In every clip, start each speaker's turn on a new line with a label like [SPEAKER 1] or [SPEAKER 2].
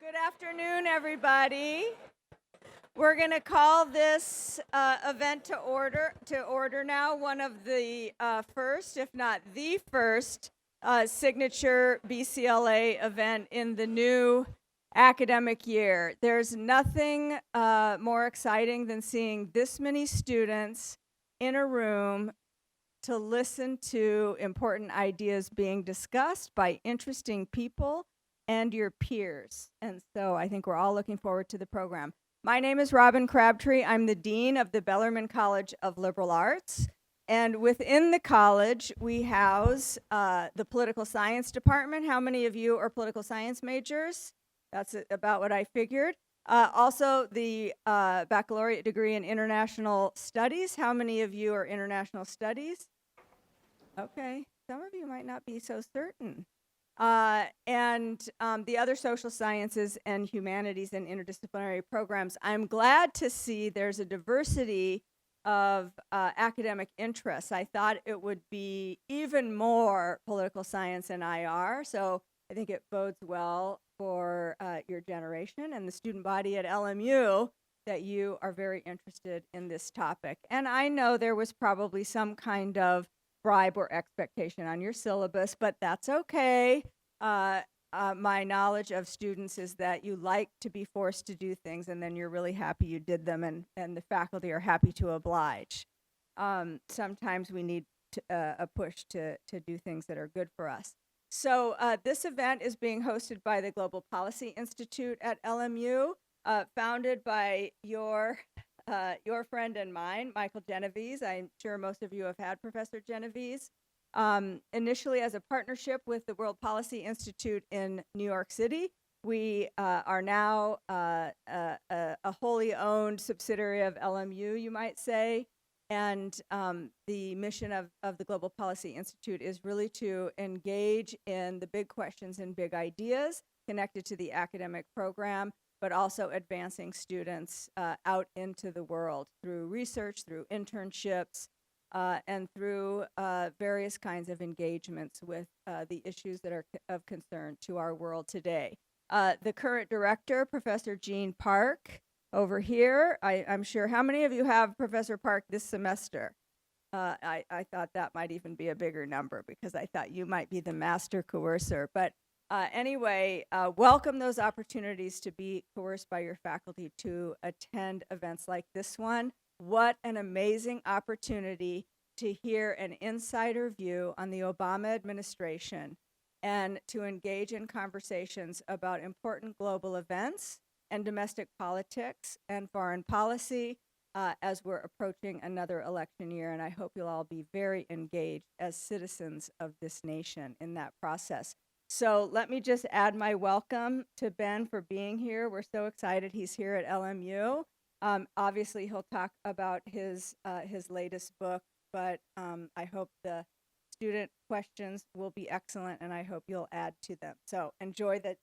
[SPEAKER 1] Good afternoon, everybody. We're going to call this event to order now. One of the first, if not the first, signature BCLA event in the new academic year. There's nothing more exciting than seeing this many students in a room to listen to important ideas being discussed by interesting people and your peers. And so I think we're all looking forward to the program. My name is Robin Crabtree. I'm the Dean of the Bellarmine College of Liberal Arts. And within the college, we house the Political Science Department. How many of you are political science majors? That's about what I figured. Also, the baccalaureate degree in international studies. How many of you are international studies? Okay, some of you might not be so certain. And the other social sciences and humanities and interdisciplinary programs. I'm glad to see there's a diversity of academic interests. I thought it would be even more political science and IR, so I think it bodes well for your generation and the student body at LMU that you are very interested in this topic. And I know there was probably some kind of bribe or expectation on your syllabus, but that's okay. My knowledge of students is that you like to be forced to do things, and then you're really happy you did them, and the faculty are happy to oblige. Sometimes we need a push to do things that are good for us. So this event is being hosted by the Global Policy Institute at LMU, founded by your friend and mine, Michael Genovese. I'm sure most of you have had Professor Genovese. Initially as a partnership with the World Policy Institute in New York City. We are now a wholly owned subsidiary of LMU, you might say. And the mission of the Global Policy Institute is really to engage in the big questions and big ideas connected to the academic program, but also advancing students out into the world through research, through internships, and through various kinds of engagements with the issues that are of concern to our world today. The current director, Professor Jean Park, over here. I'm sure, how many of you have Professor Park this semester? I thought that might even be a bigger number because I thought you might be the master coercer. But anyway, welcome those opportunities to be coerced by your faculty to attend events like this one. What an amazing opportunity to hear an insider view on the Obama administration and to engage in conversations about important global events and domestic politics and foreign policy as we're approaching another election year. And I hope you'll all be very engaged as citizens of this nation in that process. So let me just add my welcome to Ben for being here. We're so excited he's here at LMU. Obviously, he'll talk about his latest book, but I hope the student questions will be excellent, and I hope you'll add to them. So enjoy the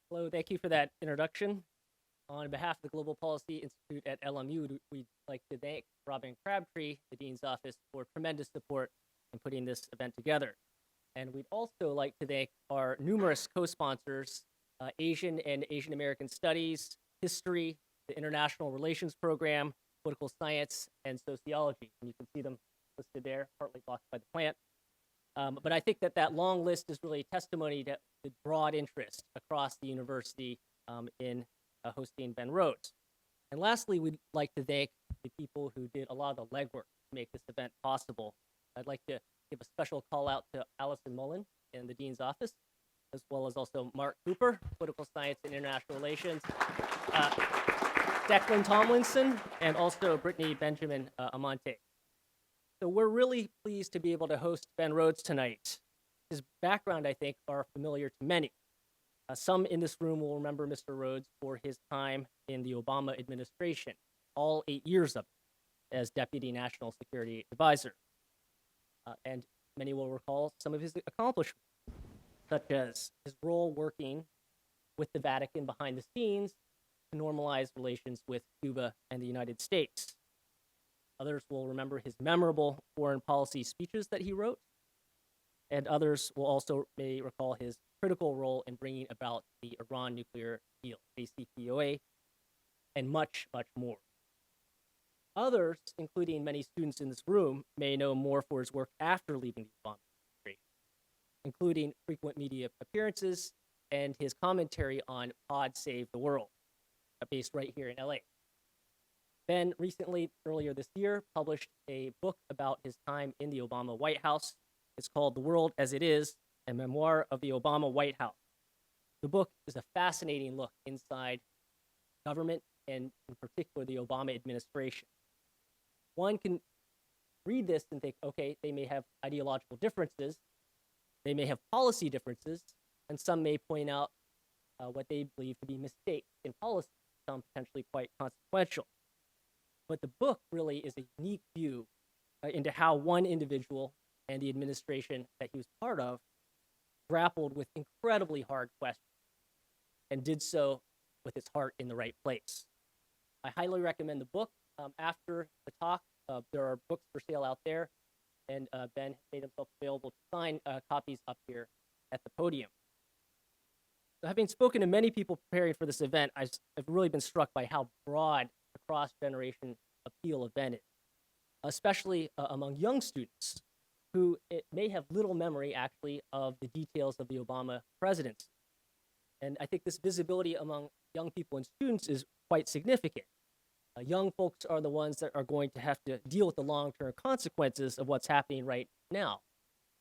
[SPEAKER 2] Hello, thank you for that introduction. On behalf of the Global Policy Institute at LMU, we'd like to thank Robin Crabtree, the Dean's Office, for tremendous support in putting this event together. And we'd also like to thank our numerous co-sponsors, Asian and Asian American Studies, History, the International Relations Program, Political Science, and Sociology. And you can see them listed there, partly blocked by the plant. But I think that long list is really a testimony to the broad interest across the university in hosting Ben Rhodes. And lastly, we'd like to thank the people who did a lot of the legwork to make this event possible. I'd like to give a special call out to Allison Mullen in the Dean's Office, as well as also Mark Cooper, Political Science and International Relations, Declan Tomlinson, and also Brittany Benjamin Amante. So we're really pleased to be able to host Ben Rhodes tonight. His background, I think, are familiar to many. Some in this room will remember Mr. Rhodes for his time in the Obama administration, all 8 years of it, as Deputy National Security Advisor. And many will recall some of his accomplishments, such as his role working with the Vatican behind the scenes to normalize relations with Cuba and the United States. Others will remember his memorable foreign policy speeches that he wrote, and others will also may recall his critical role in bringing about the Iran nuclear deal, JCPOA, and much, much more. Others, including many students in this room, may know more for his work after leaving the Obama administration, including frequent media appearances and his commentary on Pod Save the World, based right here in LA. Ben recently, earlier this year, published a book about his time in the Obama White House. It's called The World as It Is, a memoir of the Obama White House. The book is a fascinating look inside government and in particular the Obama administration. One can read this and think, okay, they may have ideological differences, they may have policy differences, and some may point out what they believe to be mistakes in policy, some potentially quite consequential. But the book really is a unique view into how one individual and the administration that he was part of grappled with incredibly hard questions and did so with its heart in the right place. I highly recommend the book. After the talk, there are books for sale out there, and Ben made himself available to sign copies up here at the podium. So having spoken to many people preparing for this event, I've really been struck by how broad the cross-generation appeal of Ben is, especially among young students who may have little memory, actually, of the details of the Obama presidency. And I think this visibility among young people and students is quite significant. Young folks are the ones that are going to have to deal with the long-term consequences of what's happening right now.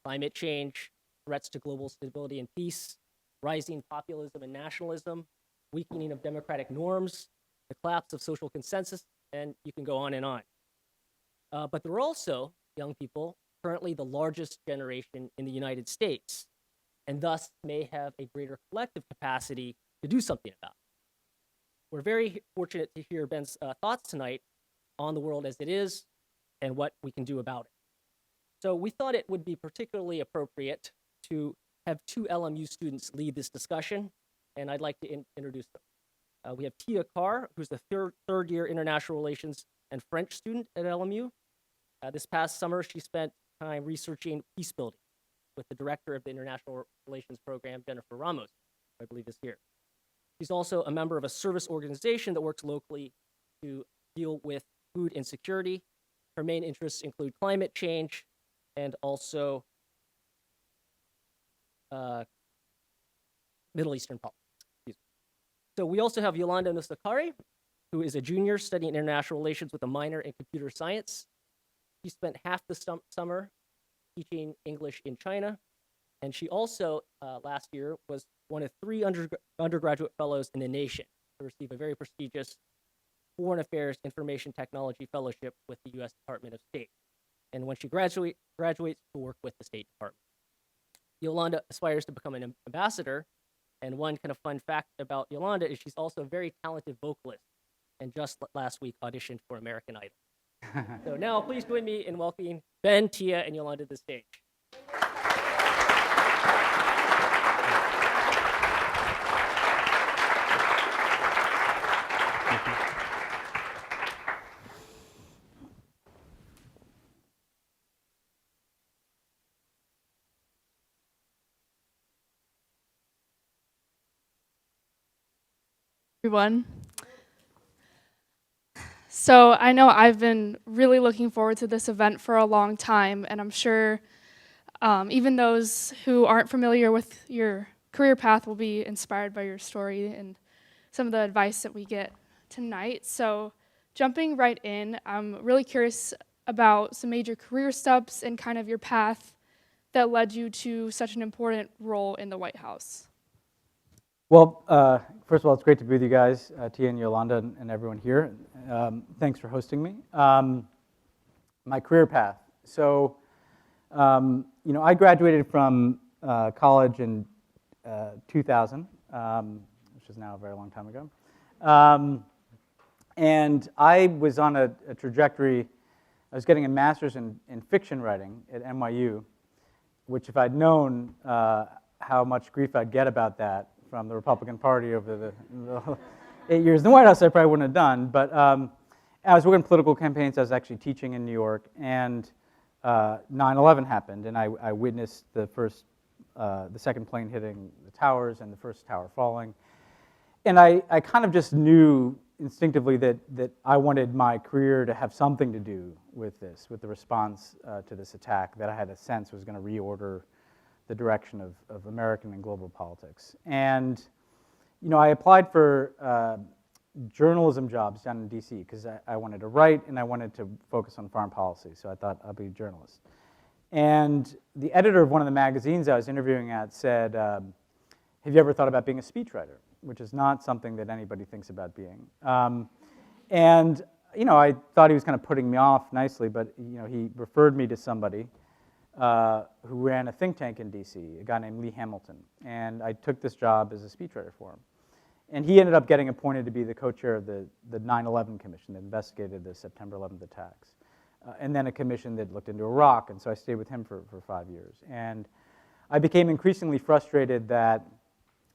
[SPEAKER 2] Climate change, threats to global stability and peace, rising populism and nationalism, weakening of democratic norms, the collapse of social consensus, and you can go on and on. But there are also young people, currently the largest generation in the United States, and thus may have a greater collective capacity to do something about it. We're very fortunate to hear Ben's thoughts tonight on the world as it is and what we can do about it. So we thought it would be particularly appropriate to have two LMU students lead this discussion, and I'd like to introduce them. We have Tia Carr, who's the third year International Relations and French student at LMU. This past summer, she spent time researching peace building with the director of the International Relations Program, Jennifer Ramos, who I believe is here. She's also a member of a service organization that works locally to deal with food insecurity. Her main interests include climate change and also Middle Eastern politics. So we also have Yolanda Nusakari, who is a junior studying international relations with a minor in computer science. She spent half the summer teaching English in China, and she also, last year, was one of 3 undergraduate fellows in the nation to receive a very prestigious Foreign Affairs Information Technology Fellowship with the U.S. Department of State. And when she graduates, she'll work with the State Department. Yolanda aspires to become an ambassador, and one kind of fun fact about Yolanda is she's also a very talented vocalist, and just last week auditioned for American Idol. So now, please join me in welcoming Ben, Tia, and Yolanda to the stage.
[SPEAKER 3] Everyone. So I know I've been really looking forward to this event for a long time, and I'm sure even those who aren't familiar with your career path will be inspired by your story and some of the advice that we get tonight. So jumping right in, I'm really curious about some major career steps and kind of your path that led you to such an important role in the White House.
[SPEAKER 4] Well, first of all, it's great to be with you guys, Tia and Yolanda and everyone here. Thanks for hosting me. My career path. So, I graduated from college in 2000, which is now a very long time ago. And I was on a trajectory. I was getting a master's in fiction writing at NYU, which if I'd known how much grief I'd get about that from the Republican Party over years in the White House, I probably wouldn't have done. But I was working political campaigns. I was actually teaching in New York, and 9/11 happened, and I witnessed the second plane hitting the towers and the first tower falling. And I kind of just knew instinctively that I wanted my career to have something to do with this, with the response to this attack that I had a sense was going to reorder the direction of American and global politics. And I applied for journalism jobs down in DC because I wanted to write and I wanted to focus on foreign policy, so I thought I'll be a journalist. And the editor of one of the magazines I was interviewing at said, have you ever thought about being a speechwriter? Which is not something that anybody thinks about being. And I thought he was kind of putting me off nicely, but he referred me to somebody who ran a think tank in DC, a guy named Lee Hamilton. And I took this job as a speechwriter for him. And he ended up getting appointed to be the co-chair of the 9/11 Commission that investigated the September 11th attacks. And then a commission that looked into Iraq, and so I stayed with him for 5 years. And I became increasingly frustrated that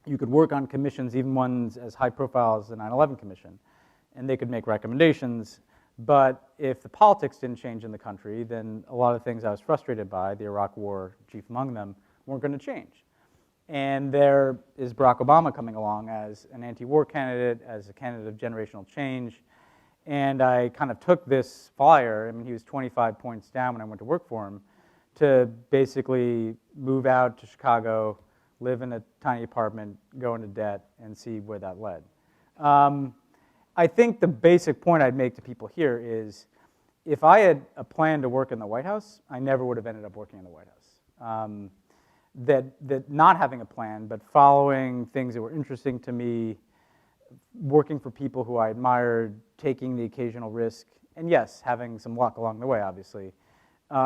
[SPEAKER 4] you could work on commissions, even ones as high profile as the 9/11 Commission, and they could make recommendations, but if the politics didn't change in the country, then a lot of things I was frustrated by, the Iraq War chief among them, weren't going to change. And there is Barack Obama coming along as an anti-war candidate, as a candidate of generational change, and I kind of took this flyer, he was 25 points down when I went to work for him, to basically move out to Chicago, live in a tiny apartment, go into debt, and see where that led. I think the basic point I'd make to people here is, if I had a plan to work in the White House, I never would have ended up working in the White House. That not having a plan, but following things that were interesting to me, working for people who I admired, taking the occasional risk, and yes, having some luck along the way, obviously.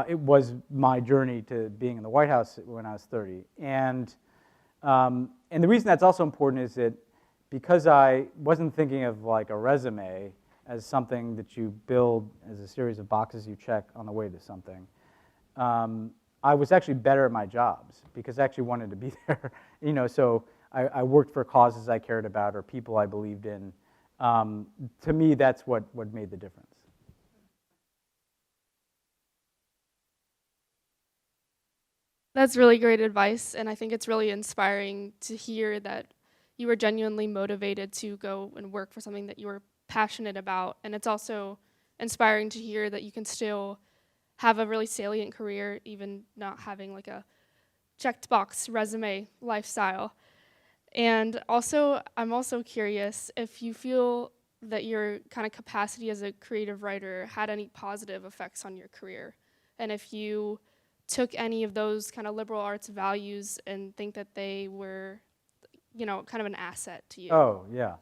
[SPEAKER 4] It was my journey to being in the White House when I was 30. And the reason that's also important is that because I wasn't thinking of like a resume as something that you build as a series of boxes you check on the way to something, I was actually better at my jobs because I actually wanted to be there. So I worked for causes I cared about or people I believed in. To me, that's what made the difference.
[SPEAKER 3] That's really great advice, and I think it's really inspiring to hear that you were genuinely motivated to go and work for something that you were passionate about. And it's also inspiring to hear that you can still have a really salient career, even not having like a checked box resume lifestyle. And also, I'm also curious if you feel that your kind of capacity as a creative writer had any positive effects on your career, and if you took any of those kind of liberal arts values and think that they were, kind of an asset to you.
[SPEAKER 4] Oh, yeah.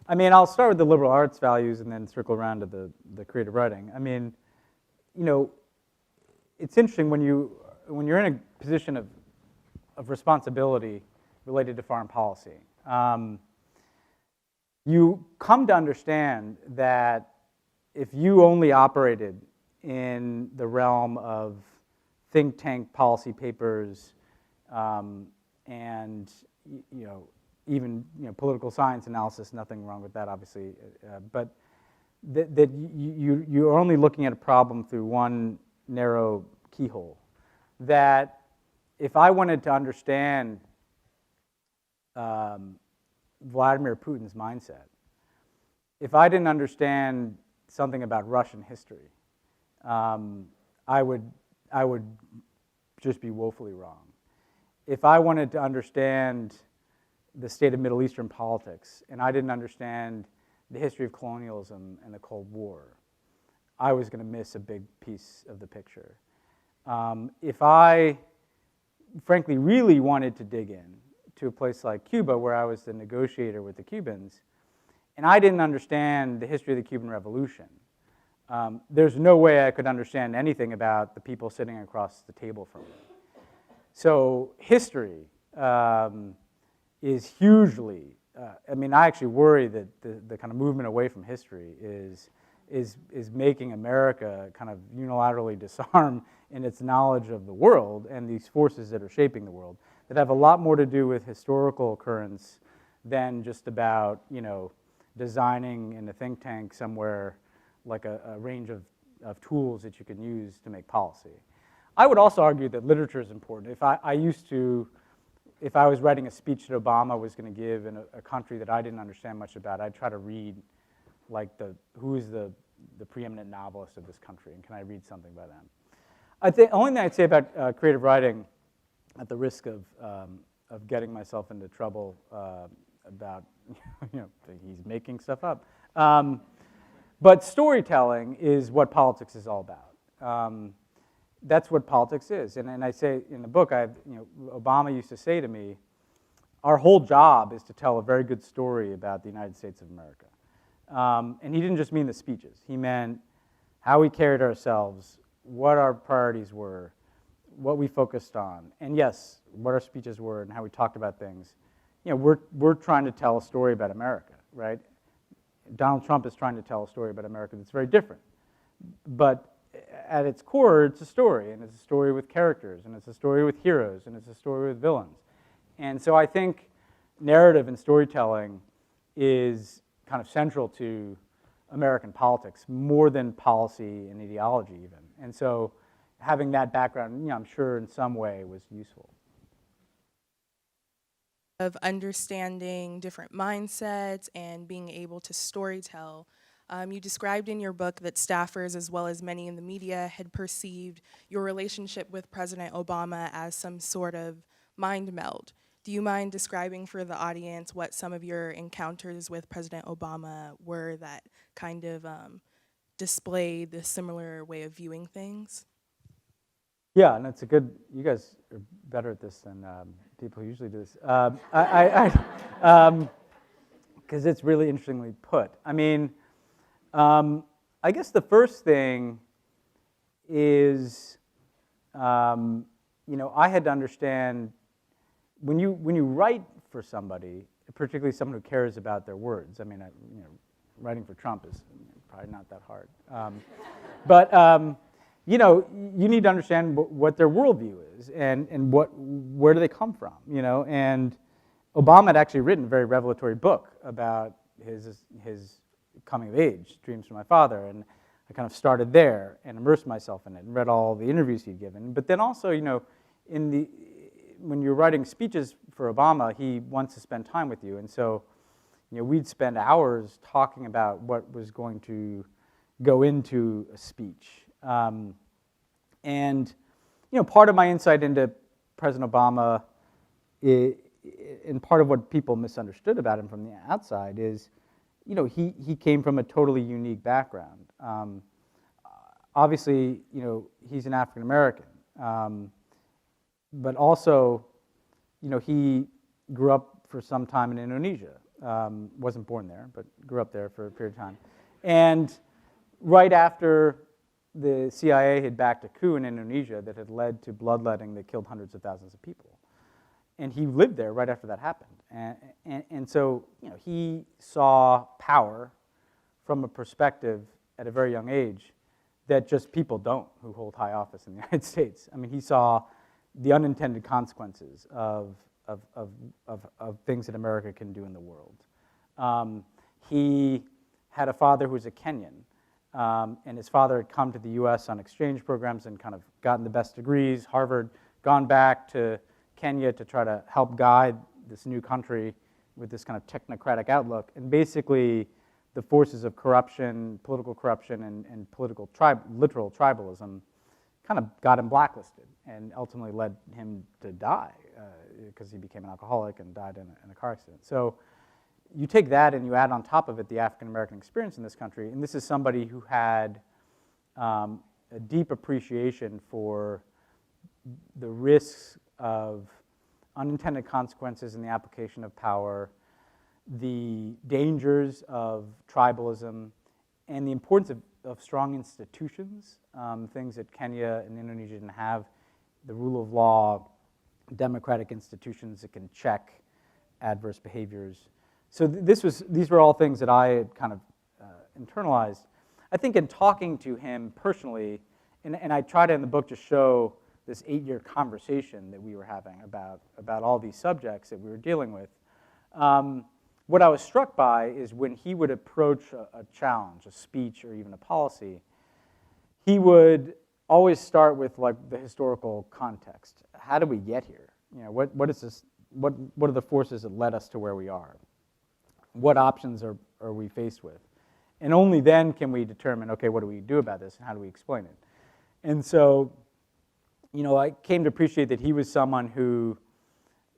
[SPEAKER 4] I'll start with the liberal arts values and then circle around to the creative writing. It's interesting when you're in a position of responsibility related to foreign policy. You come to understand that if you only operated in the realm of think tank policy papers and even political science analysis, nothing wrong with that, obviously, but that you're only looking at a problem through one narrow keyhole. That if I wanted to understand Vladimir Putin's mindset, if I didn't understand something about Russian history, I would just be woefully wrong. If I wanted to understand the state of Middle Eastern politics and I didn't understand the history of colonialism and the Cold War, I was going to miss a big piece of the picture. If I, frankly, really wanted to dig in to a place like Cuba, where I was the negotiator with the Cubans, and I didn't understand the history of the Cuban Revolution, there's no way I could understand anything about the people sitting across the table from me. So history is hugely, I actually worry that the kind of movement away from history is making America kind of unilaterally disarm in its knowledge of the world and these forces that are shaping the world that have a lot more to do with historical occurrence than just about, designing in a think tank somewhere like a range of tools that you can use to make policy. I would also argue that literature is important. If I was writing a speech that Obama was going to give in a country that I didn't understand much about, I'd try to read like who is the preeminent novelist of this country, and can I read something by them? I think the only thing I'd say about creative writing, at the risk of getting myself into trouble about he's making stuff up, but storytelling is what politics is all about. That's what politics is, and I say in the book, Obama used to say to me, our whole job is to tell a very good story about the United States of America. And he didn't just mean the speeches. He meant how we carried ourselves, what our priorities were, what we focused on, and yes, what our speeches were and how we talked about things. We're trying to tell a story about America, right? Donald Trump is trying to tell a story about America that's very different. But at its core, it's a story, and it's a story with characters, and it's a story with heroes, and it's a story with villains. And so I think narrative and storytelling is kind of central to American politics, more than policy and ideology even. And so having that background, I'm sure in some way was useful.
[SPEAKER 5] Of understanding different mindsets and being able to storytell. You described in your book that staffers, as well as many in the media, had perceived your relationship with President Obama as some sort of mind meld. Do you mind describing for the audience what some of your encounters with President Obama were that kind of displayed the similar way of viewing things?
[SPEAKER 4] Yeah, and it's you guys are better at this than people who usually do this. Because it's really interestingly put. I mean, I guess the first thing is, I had to understand when you write for somebody, particularly someone who cares about their words. I mean, writing for Trump is probably not that hard, but you need to understand what their worldview is and where do they come from. And Obama had actually written a very revelatory book about his coming of age, Dreams from My Father, and I kind of started there and immersed myself in it and read all the interviews he'd given. But then also, when you're writing speeches for Obama, he wants to spend time with you, and so we'd spend hours talking about what was going to go into a speech. And part of my insight into President Obama, and part of what people misunderstood about him from the outside is, he came from a totally unique background. Obviously, he's an African American, but also, he grew up for some time in Indonesia. Wasn't born there, but grew up there for a period of time. And right after the CIA had backed a coup in Indonesia that had led to bloodletting that killed hundreds of thousands of people. And he lived there right after that happened. And so, he saw power from a perspective at a very young age that just people don't who hold high office in the United States. I mean, he saw the unintended consequences of things that America can do in the world. He had a father who was a Kenyan, and his father had come to the US on exchange programs and kind of gotten the best degrees, Harvard, gone back to Kenya to try to help guide this new country with this kind of technocratic outlook. And basically, the forces of corruption, political corruption, and political literal tribalism kind of got him blacklisted and ultimately led him to die because he became an alcoholic and died in a car accident. So you take that and you add on top of it the African-American experience in this country, and this is somebody who had a deep appreciation for the risks of unintended consequences in the application of power, the dangers of tribalism, and the importance of strong institutions, things that Kenya and Indonesia didn't have, the rule of law, democratic institutions that can check adverse behaviors. So these were all things that I had kind of internalized. I think in talking to him personally, and I try to in the book to show this 8-year conversation that we were having about all these subjects that we were dealing with. what I was struck by is when he would approach a challenge, a speech, or even a policy, he would always start with like the historical context. How did we get here? You know, what is this? What are the forces that led us to where we are? What options are we faced with? And only then can we determine, okay, what do we do about this and how do we explain it? And so, you know, I came to appreciate that he was someone who,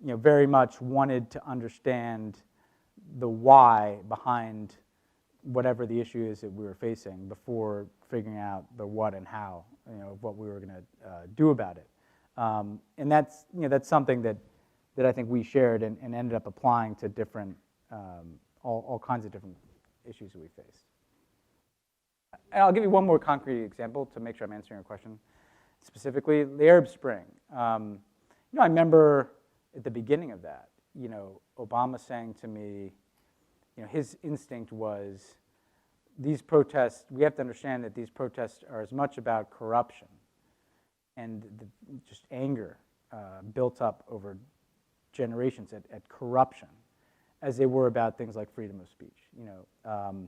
[SPEAKER 4] you know, very much wanted to understand the why behind whatever the issue is that we were facing before figuring out the what and how, you know, of what we were going to do about it. And that's, you know, that's something that I think we shared and ended up applying to different, all kinds of different issues that we faced. And I'll give you one more concrete example to make sure I'm answering your question specifically. The Arab Spring. You know, I remember at the beginning of that, you know, Obama saying to me, you know, his instinct was these protests, we have to understand that these protests are as much about corruption and just anger built up over generations at corruption as they were about things like freedom of speech. You know,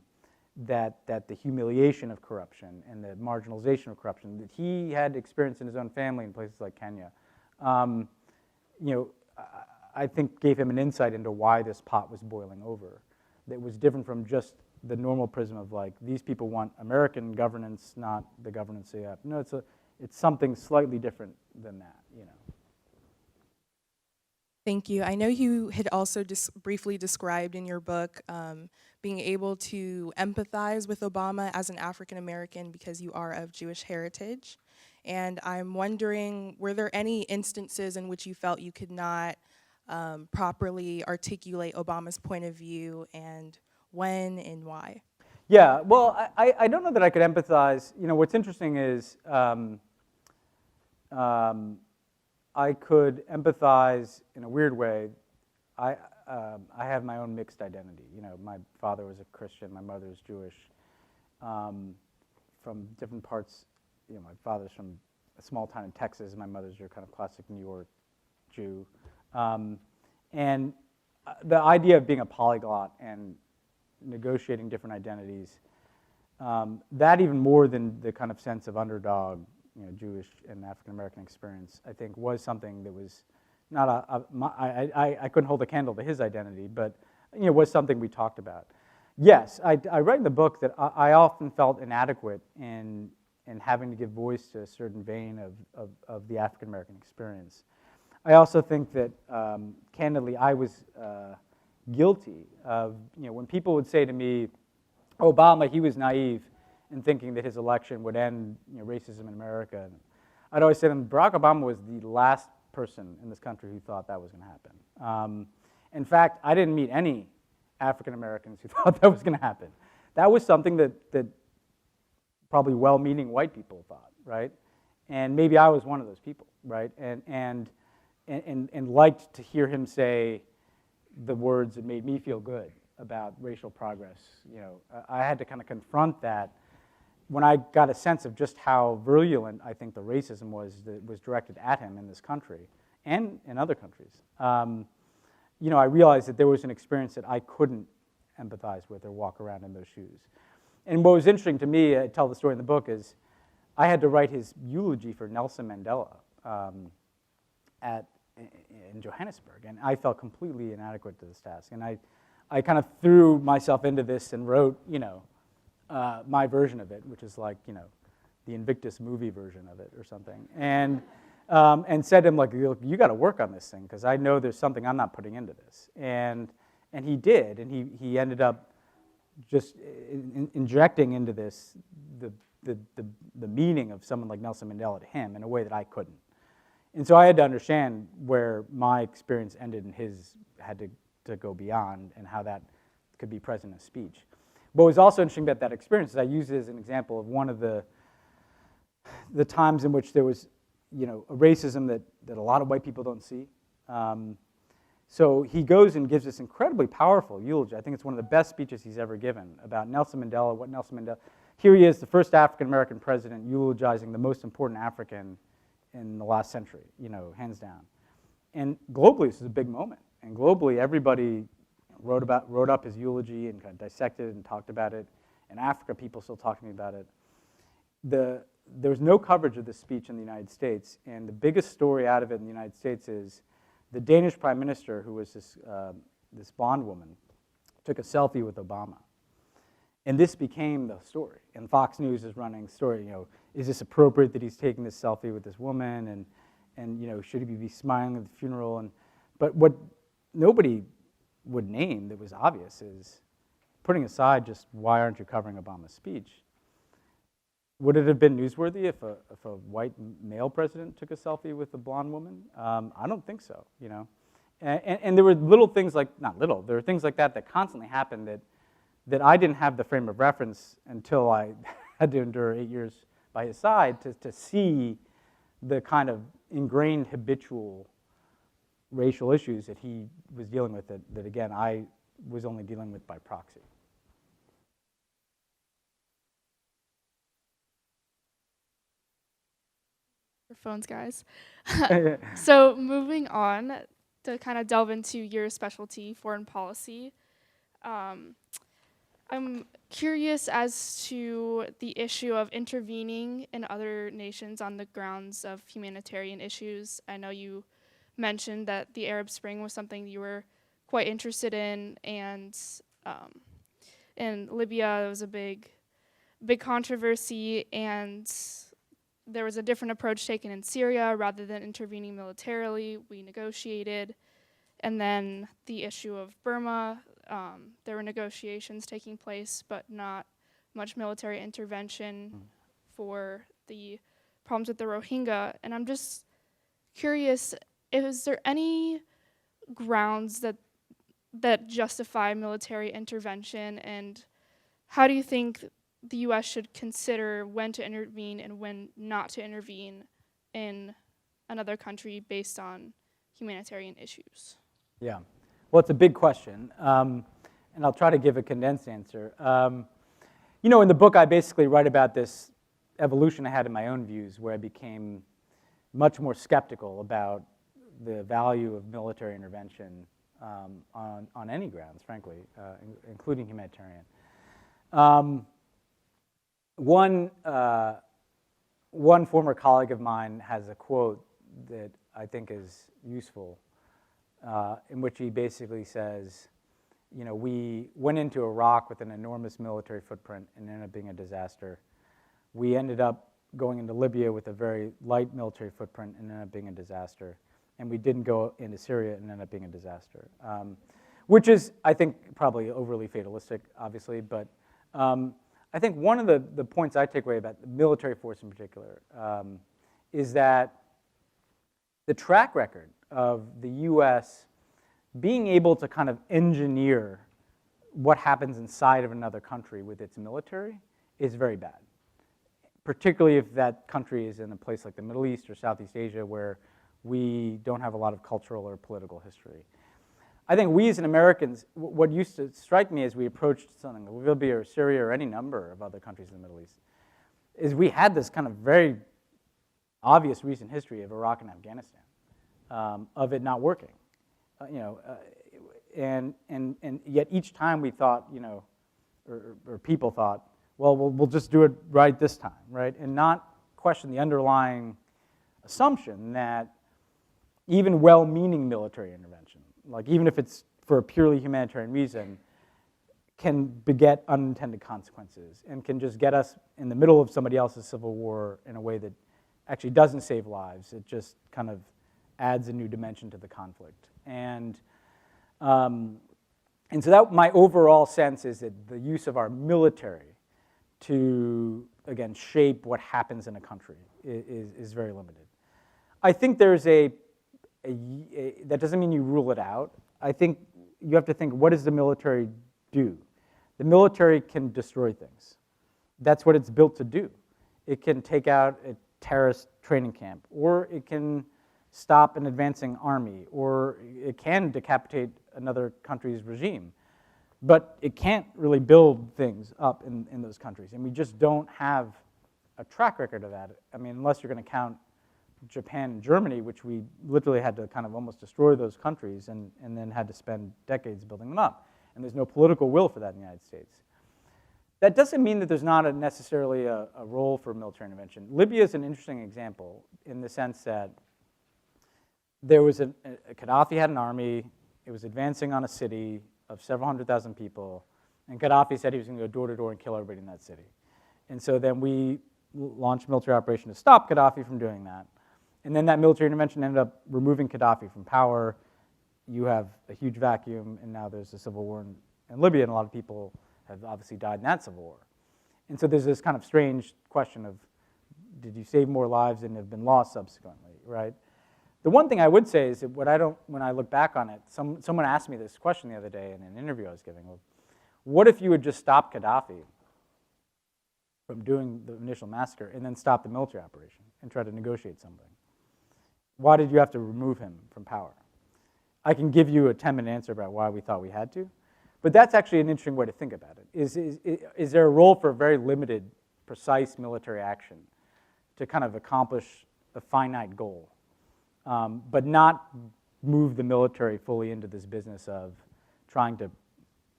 [SPEAKER 4] that the humiliation of corruption and the marginalization of corruption that he had experienced in his own family in places like Kenya, you know, I think gave him an insight into why this pot was boiling over that was different from just the normal prism of like, these people want American governance, not the governance they have. No, it's something slightly different than that, you know.
[SPEAKER 5] Thank you. I know you had also briefly described in your book being able to empathize with Obama as an African American because you are of Jewish heritage. And I'm wondering, were there any instances in which you felt you could not properly articulate Obama's point of view, and when and why?
[SPEAKER 4] Yeah, well, I don't know that I could empathize. You know, what's interesting is I could empathize in a weird way. I have my own mixed identity. You know, my father was a Christian, my mother is Jewish. From different parts, you know, my father's from a small town in Texas, my mother's your kind of classic New York Jew. And the idea of being a polyglot and negotiating different identities, that even more than the kind of sense of underdog, you know, Jewish and African American experience, I think was something that was not I couldn't hold a candle to his identity, but you know, was something we talked about. Yes, I write in the book that I often felt inadequate in having to give voice to a certain vein of the African American experience. I also think that, candidly, I was guilty of, you know, when people would say to me, Obama, he was naive in thinking that his election would end, you know, racism in America. And I'd always say to them, Barack Obama was the last person in this country who thought that was going to happen. In fact, I didn't meet any African Americans who thought that was going to happen. That was something that probably well-meaning white people thought, right? And maybe I was one of those people, right? And liked to hear him say the words that made me feel good about racial progress. You know, I had to kind of confront that when I got a sense of just how virulent I think the racism was that was directed at him in this country and in other countries. You know, I realized that there was an experience that I couldn't empathize with or walk around in those shoes. And what was interesting to me, I tell the story in the book, is I had to write his eulogy for Nelson Mandela in Johannesburg, and I felt completely inadequate to this task. And I kind of threw myself into this and wrote, you know, my version of it, which is like, you know, the Invictus movie version of it or something. And said to him, like, you got to work on this thing, because I know there's something I'm not putting into this. And he did, and he ended up just injecting into this the meaning of someone like Nelson Mandela to him in a way that I couldn't. And so I had to understand where my experience ended and his had to go beyond, and how that could be present in speech. What was also interesting about that experience is I used it as an example of one of the times in which there was, you know, a racism that a lot of white people don't see. So he goes and gives this incredibly powerful eulogy. I think it's one of the best speeches he's ever given about Nelson Mandela, what Nelson Mandela. Here he is, the first African-American president, eulogizing the most important African in the last century, you know, hands down. And globally, this is a big moment. And globally, everybody wrote up his eulogy and kind of dissected it and talked about it. In Africa, people still talk to me about it. There was no coverage of this speech in the United States, and the biggest story out of it in the United States is the Danish prime minister, who was this blonde woman, took a selfie with Obama. And this became the story. And Fox News is running the story, is this appropriate that he's taking this selfie with this woman? And should he be smiling at the funeral? But what nobody would name that was obvious is, putting aside just why aren't you covering Obama's speech, would it have been newsworthy if a white male president took a selfie with a blonde woman? I don't think so, And there were little things like, not little, there were things like that constantly happened that I didn't have the frame of reference until I had to endure 8 years by his side to see the kind of ingrained habitual racial issues that he was dealing with that again, I was only dealing with by proxy.
[SPEAKER 3] Your phones, guys. So moving on to kind of delve into your specialty, foreign policy. I'm curious as to the issue of intervening in other nations on the grounds of humanitarian issues. I know you mentioned that the Arab Spring was something you were quite interested in, and in Libya there was a big controversy, and there was a different approach taken in Syria. Rather than intervening militarily, we negotiated. And then the issue of Burma, there were negotiations taking place, but not much military intervention for the problems with the Rohingya. And I'm just curious, is there any grounds that justify military intervention, and how do you think the U.S. should consider when to intervene and when not to intervene in another country based on humanitarian issues?
[SPEAKER 4] Yeah, well, it's a big question, and I'll try to give a condensed answer. In the book, I basically write about this evolution I had in my own views, where I became much more skeptical about the value of military intervention on any grounds, frankly, including humanitarian. One former colleague of mine has a quote that I think is useful, in which he basically says, we went into Iraq with an enormous military footprint and ended up being a disaster. We ended up going into Libya with a very light military footprint and ended up being a disaster. And we didn't go into Syria and ended up being a disaster. Which is, I think, probably overly fatalistic, obviously, but I think one of the points I take away about the military force in particular is that the track record of the U.S. being able to kind of engineer what happens inside of another country with its military is very bad, particularly if that country is in a place like the Middle East or Southeast Asia where we don't have a lot of cultural or political history. I think we as Americans, what used to strike me as we approached something like Libya or Syria or any number of other countries in the Middle East, is we had this kind of very obvious recent history of Iraq and Afghanistan, of it not working. And yet each time we thought, or people thought, well, we'll just do it right this time, right? And not question the underlying assumption that even well-meaning military intervention, like even if it's for a purely humanitarian reason, can beget unintended consequences and can just get us in the middle of somebody else's civil war in a way that actually doesn't save lives. It just kind of adds a new dimension to the conflict. And so that my overall sense is that the use of our military to, again, shape what happens in a country is very limited. I think there's that doesn't mean you rule it out. I think you have to think, what does the military do? The military can destroy things. That's what it's built to do. It can take out a terrorist training camp, or it can stop an advancing army, or it can decapitate another country's regime. But it can't really build things up in those countries, and we just don't have a track record of that. I mean, unless you're going to count Japan and Germany, which we literally had to kind of almost destroy those countries and then had to spend decades building them up. and there's no political will for that in the United States. That doesn't mean that there's not necessarily a role for military intervention. Libya is an interesting example in the sense that there was Gaddafi had an army, it was advancing on a city of several 100,000 people, and Gaddafi said he was going to go door to door and kill everybody in that city. And so then we launched a military operation to stop Gaddafi from doing that. And then that military intervention ended up removing Gaddafi from power. You have a huge vacuum, and now there's a civil war in Libya, and a lot of people have obviously died in that civil war. And so there's this kind of strange question of, did you save more lives than have been lost subsequently, right? The one thing I would say is that when I look back on it, someone asked me this question the other day in an interview I was giving. Well, what if you had just stopped Gaddafi from doing the initial massacre and then stopped the military operation and tried to negotiate something? Why did you have to remove him from power? I can give you a 10-minute answer about why we thought we had to, but that's actually an interesting way to think about it. Is there a role for a very limited, precise military action to kind of accomplish a finite goal, but not move the military fully into this business of trying to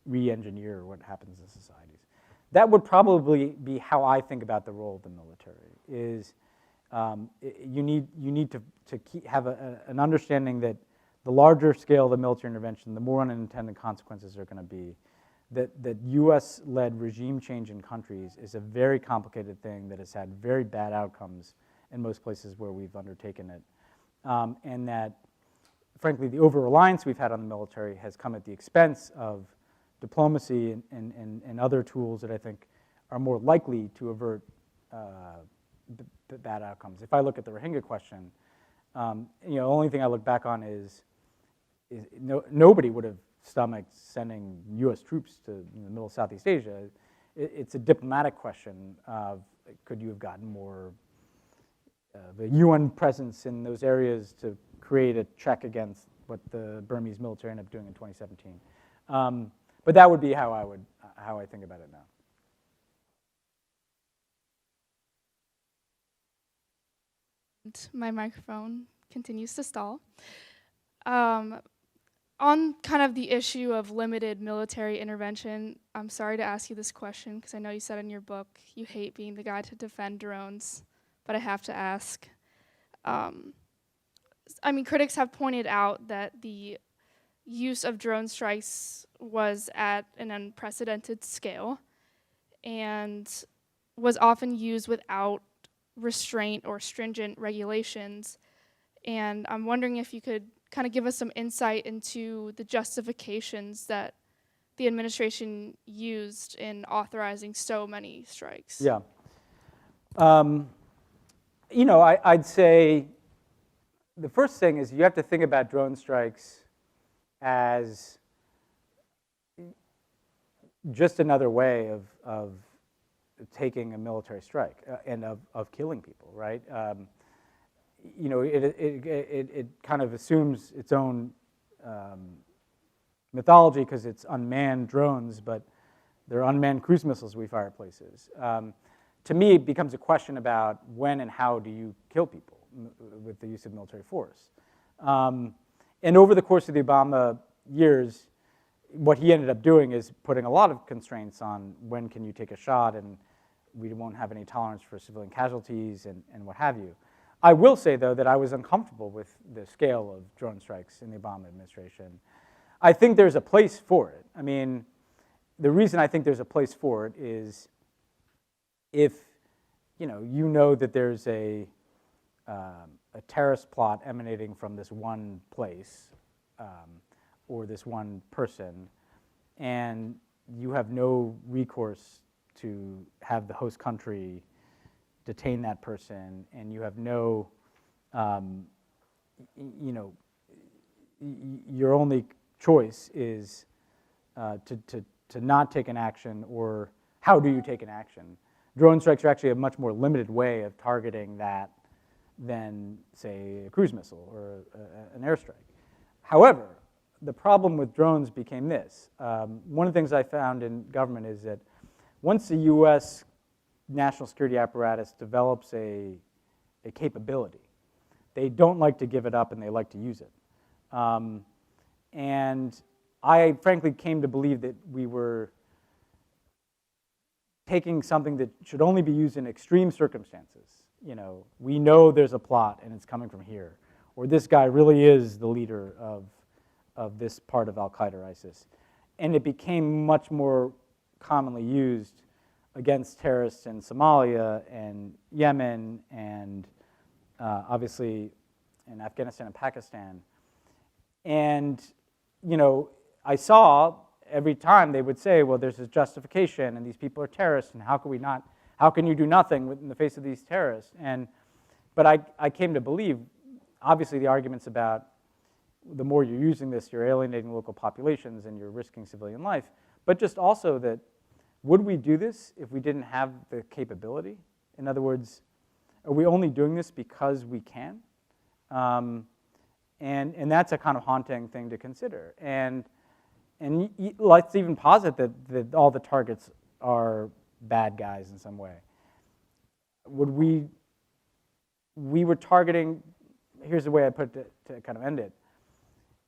[SPEAKER 4] re-engineer what happens in societies? That would probably be how I think about the role of the military, is you need to have an understanding that the larger scale of the military intervention, the more unintended consequences are going to be. That US-led regime change in countries is a very complicated thing that has had very bad outcomes in most places where we've undertaken it. And that, frankly, the over-reliance we've had on the military has come at the expense of diplomacy and other tools that I think are more likely to avert bad outcomes. If I look at the Rohingya question, the only thing I look back on is nobody would have stomached sending U.S. troops to the middle of Southeast Asia. It's a diplomatic question of, could you have gotten more the UN presence in those areas to create a check against what the Burmese military ended up doing in 2017? But that would be how I think about it now.
[SPEAKER 3] My microphone continues to stall. On kind of the issue of limited military intervention, I'm sorry to ask you this question because I know you said in your book you hate being the guy to defend drones, but I have to ask. Critics have pointed out that the use of drone strikes was at an unprecedented scale and was often used without restraint or stringent regulations. And I'm wondering if you could kind of give us some insight into the justifications that the administration used in authorizing so many strikes.
[SPEAKER 4] Yeah. I'd say the first thing is you have to think about drone strikes as just another way of taking a military strike and of killing people, right? It kind of assumes its own mythology because it's unmanned drones, but they're unmanned cruise missiles we fire at places. To me, it becomes a question about when and how do you kill people with the use of military force. And over the course of the Obama years, what he ended up doing is putting a lot of constraints on when can you take a shot, and we won't have any tolerance for civilian casualties and what have you. I will say, though, that I was uncomfortable with the scale of drone strikes in the Obama administration. I think there's a place for it. I mean, the reason I think there's a place for it is if you know that there's a terrorist plot emanating from this one place or this one person, and you have no recourse to have the host country detain that person, and you have no, your only choice is to not take an action, or how do you take an action? Drone strikes are actually a much more limited way of targeting that than, say, a cruise missile or an airstrike. However, the problem with drones became this. One of the things I found in government is that once the U.S. national security apparatus develops a capability, they don't like to give it up and they like to use it. And I frankly came to believe that we were taking something that should only be used in extreme circumstances. You know, we know there's a plot and it's coming from here, or this guy really is the leader of this part of Al-Qaeda or ISIS. And it became much more commonly used against terrorists in Somalia and Yemen and obviously in Afghanistan and Pakistan. And, you know, I saw every time they would say, well, there's this justification and these people are terrorists and how can you do nothing in the face of these terrorists? But I came to believe, obviously the arguments about the more you're using this, you're alienating local populations and you're risking civilian life, but just also that, would we do this if we didn't have the capability? In other words, are we only doing this because we can? And that's a kind of haunting thing to consider. And let's even posit that all the targets are bad guys in some way. Would we were targeting, here's the way I put it to kind of end it.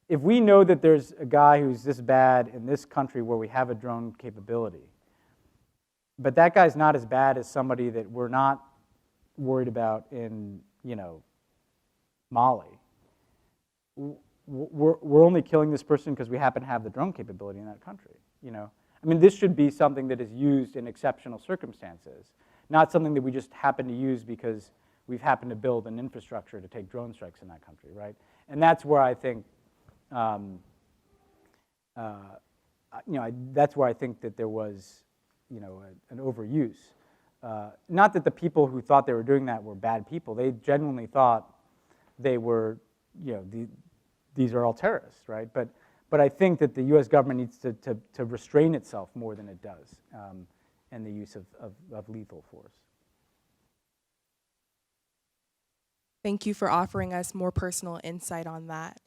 [SPEAKER 4] If we know that there's a guy who's this bad in this country where we have a drone capability, but that guy's not as bad as somebody that we're not worried about in, you know, Mali, we're only killing this person because we happen to have the drone capability in that country, you know? I mean, this should be something that is used in exceptional circumstances, not something that we just happen to use because we've happened to build an infrastructure to take drone strikes in that country, right? And that's where I think, that's where I think that there was, you know, an overuse. Not that the people who thought they were doing that were bad people. They genuinely thought they were, you know, these are all terrorists, right? But I think that the U.S. government needs to restrain itself more than it does in the use of lethal force.
[SPEAKER 5] Thank you for offering us more personal insight on that.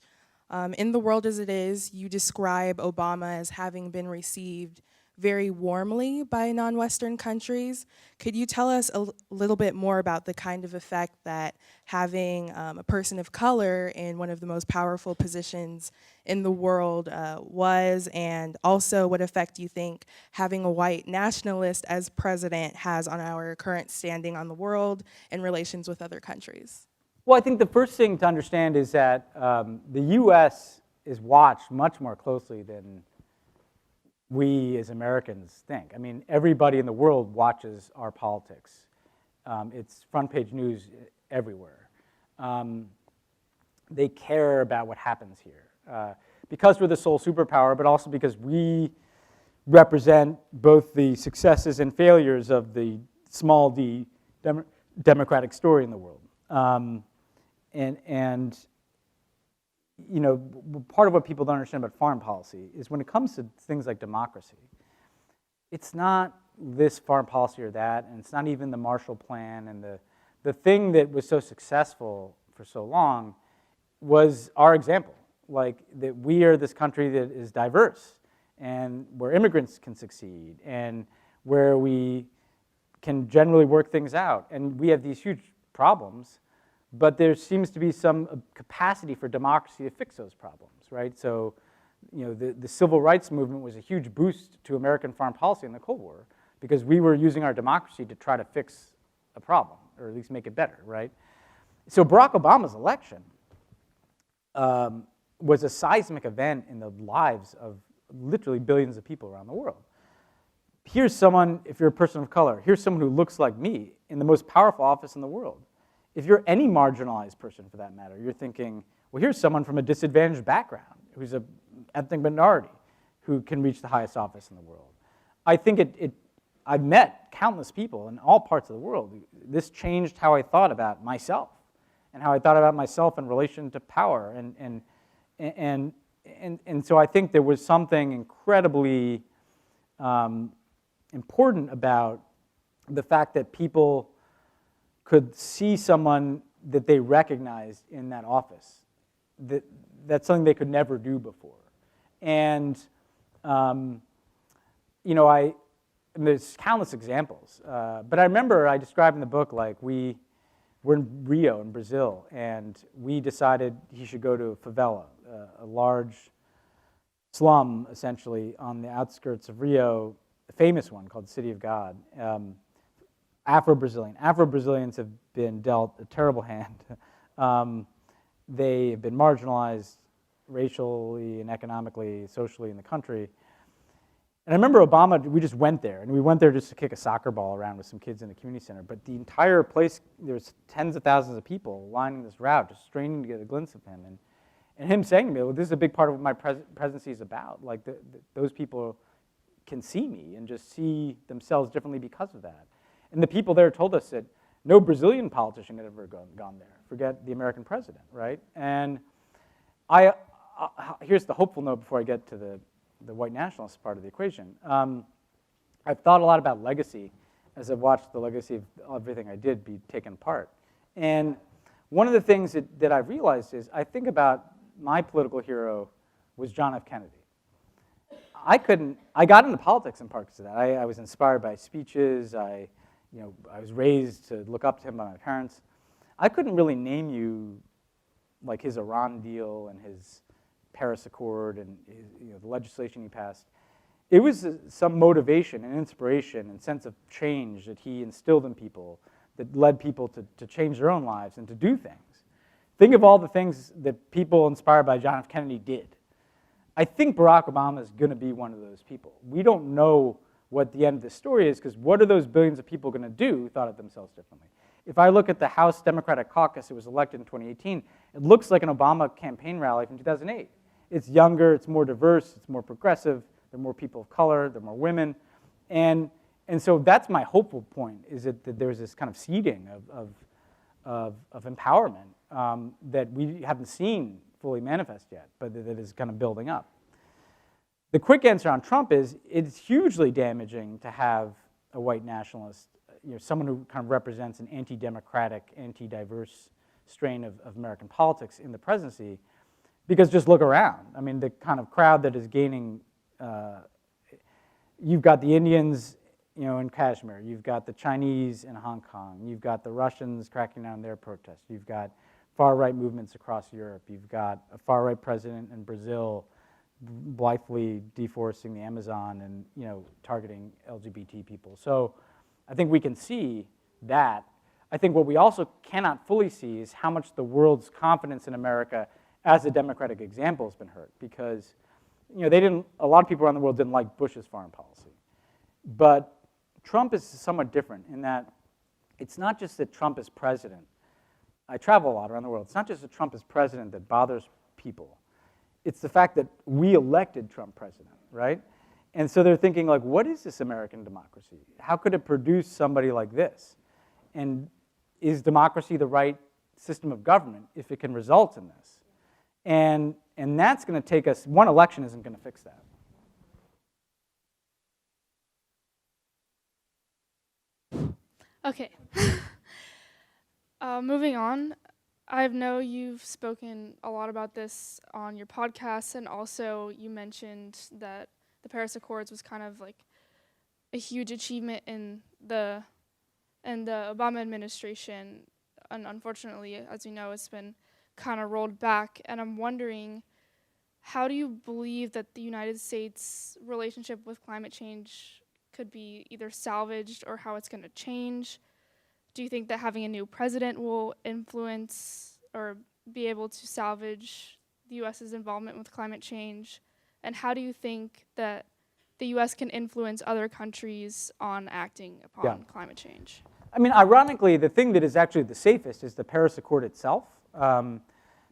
[SPEAKER 5] In the world as it is, you describe Obama as having been received very warmly by non-Western countries. Could you tell us a little bit more about the kind of effect that having a person of color in one of the most powerful positions in the world was, and also what effect you think having a white nationalist as president has on our current standing on the world and relations with other countries?
[SPEAKER 4] Well, I think the first thing to understand is that the U.S. is watched much more closely than we as Americans think. I mean, everybody in the world watches our politics. It's front page news everywhere. They care about what happens here. Because we're the sole superpower, but also because we represent both the successes and failures of the small d democratic story in the world. And you know, part of what people don't understand about foreign policy is when it comes to things like democracy, it's not this foreign policy or that, and it's not even the Marshall Plan, and the thing that was so successful for so long was our example, like that we are this country that is diverse, and where immigrants can succeed, and where we can generally work things out, and we have these huge problems, but there seems to be some capacity for democracy to fix those problems, right? So, you know, the civil rights movement was a huge boost to American foreign policy in the Cold War because we were using our democracy to try to fix a problem, or at least make it better, right? So Barack Obama's election was a seismic event in the lives of literally billions of people around the world. Here's someone, if you're a person of color, here's someone who looks like me in the most powerful office in the world. If you're any marginalized person, for that matter, you're thinking, well, here's someone from a disadvantaged background who's an ethnic minority who can reach the highest office in the world. I think I've met countless people in all parts of the world. This changed how I thought about myself and how I thought about myself in relation to power. And so I think there was something incredibly important about the fact that people could see someone that they recognized in that office. That's something they could never do before. And, you know, there's countless examples. But I remember I described in the book, like, we're in Rio in Brazil, and we decided he should go to a favela, a large slum, essentially, on the outskirts of Rio, a famous one called City of God. Afro-Brazilian. Afro-Brazilians have been dealt a terrible hand. They have been marginalized racially and economically, socially in the country. And I remember Obama, we just went there, and we went there just to kick a soccer ball around with some kids in the community center. But the entire place, there's tens of thousands of people lining this route, just straining to get a glimpse of him. And him saying to me, well, this is a big part of what my presidency is about. Like, those people can see me and just see themselves differently because of that. And the people there told us that no Brazilian politician had ever gone there. Forget the American president, right? And here's the hopeful note before I get to the white nationalist part of the equation. I've thought a lot about legacy as I've watched the legacy of everything I did be taken apart. And one of the things that I've realized is I think about my political hero was John F. Kennedy. I got into politics in part because of that. I was inspired by speeches. I was raised to look up to him by my parents. I couldn't really name you like his Iran deal and his Paris Accord and the legislation he passed. It was some motivation and inspiration and sense of change that he instilled in people that led people to change their own lives and to do things. Think of all the things that people inspired by John F. Kennedy did. I think Barack Obama is going to be one of those people. We don't know what the end of the story is because what are those billions of people going to do who thought of themselves differently? If I look at the House Democratic Caucus that was elected in 2018, it looks like an Obama campaign rally from 2008. It's younger, it's more diverse, it's more progressive, there are more people of color, there are more women. And so that's my hopeful point, is that there's this kind of seeding of empowerment that we haven't seen fully manifest yet, but that is kind of building up. The quick answer on Trump is it's hugely damaging to have a white nationalist, someone who kind of represents an anti-democratic, anti-diverse strain of American politics in the presidency, because just look around. I mean, the kind of crowd that is gaining, you've got the Indians, in Kashmir, you've got the Chinese in Hong Kong, you've got the Russians cracking down on their protests, you've got far-right movements across Europe, you've got a far-right president in Brazil blithely deforesting the Amazon and targeting LGBT people. So I think we can see that. I think what we also cannot fully see is how much the world's confidence in America as a democratic example has been hurt, because a lot of people around the world didn't like Bush's foreign policy. But Trump is somewhat different in that it's not just that Trump is president. I travel a lot around the world. It's not just that Trump is president that bothers people. It's the fact that we elected Trump president, right? And so they're thinking, like, what is this American democracy? How could it produce somebody like this? And is democracy the right system of government if it can result in this? And that's going to take us, one election isn't going to fix that.
[SPEAKER 3] Okay. Moving on, I know you've spoken a lot about this on your podcast, and also you mentioned that the Paris Accords was kind of like a huge achievement in the Obama administration, and unfortunately, as you know, it's been kind of rolled back. And I'm wondering, how do you believe that the United States' relationship with climate change could be either salvaged or how it's going to change? Do you think that having a new president will influence or be able to salvage the U.S.'s involvement with climate change? And how do you think that the U.S. can influence other countries on acting upon climate change?
[SPEAKER 4] I mean, ironically, the thing that is actually the safest is the Paris Accord itself,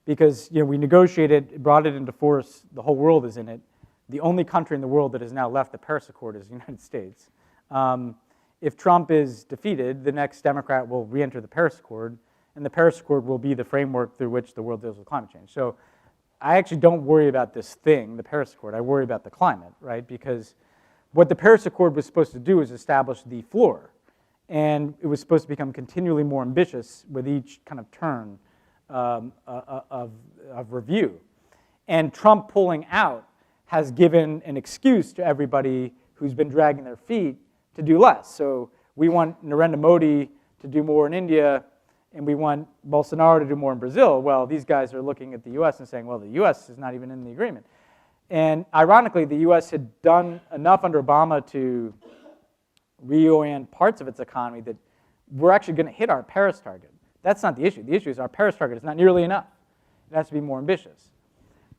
[SPEAKER 4] because we negotiated, brought it into force, the whole world is in it. The only country in the world that has now left the Paris Accord is the United States. If Trump is defeated, the next Democrat will re-enter the Paris Accord, and the Paris Accord will be the framework through which the world deals with climate change. So I actually don't worry about this thing, the Paris Accord. I worry about the climate, right? Because what the Paris Accord was supposed to do is establish the floor, and it was supposed to become continually more ambitious with each kind of turn of review. And Trump pulling out has given an excuse to everybody who's been dragging their feet to do less. So we want Narendra Modi to do more in India, and we want Bolsonaro to do more in Brazil. Well, these guys are looking at the U.S. and saying, well, the U.S. is not even in the agreement. And ironically, the US had done enough under Obama to reorient parts of its economy that we're actually going to hit our Paris target. That's not the issue. The issue is our Paris target is not nearly enough. It has to be more ambitious.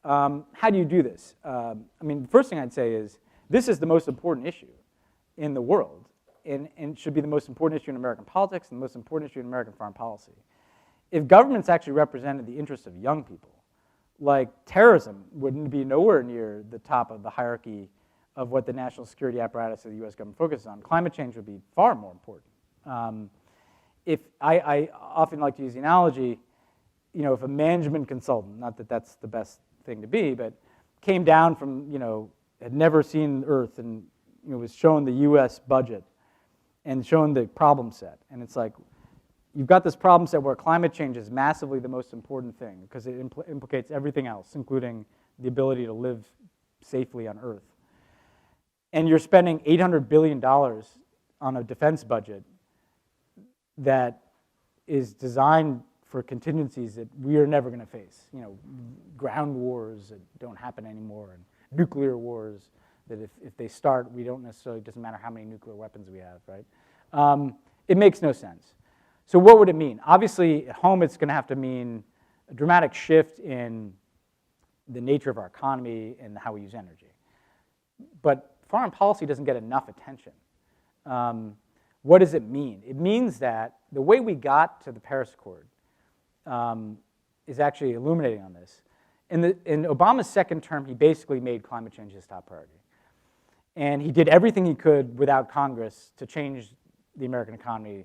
[SPEAKER 4] How do you do this? I mean, the first thing I'd say is this is the most important issue in the world, and should be the most important issue in American politics and the most important issue in American foreign policy. If governments actually represented the interests of young people, like terrorism wouldn't be nowhere near the top of the hierarchy of what the national security apparatus of the US government focuses on. Climate change would be far more important. If I often like to use the analogy, you know, if a management consultant, not that that's the best thing to be, but came down from, you know, had never seen Earth and, you know, was shown the US budget and shown the problem set. And it's like, you've got this problem set where climate change is massively the most important thing because it implicates everything else, including the ability to live safely on Earth. And you're spending $800 billion on a defense budget that is designed for contingencies that we are never going to face. You know, ground wars that don't happen anymore, and nuclear wars that if they start, we don't necessarily, it doesn't matter how many nuclear weapons we have, right? It makes no sense. So what would it mean? Obviously, at home, it's going to have to mean a dramatic shift in the nature of our economy and how we use energy. But foreign policy doesn't get enough attention. What does it mean? It means that the way we got to the Paris Accord is actually illuminating on this. In Obama's second term, he basically made climate change his top priority. And he did everything he could without Congress to change the American economy.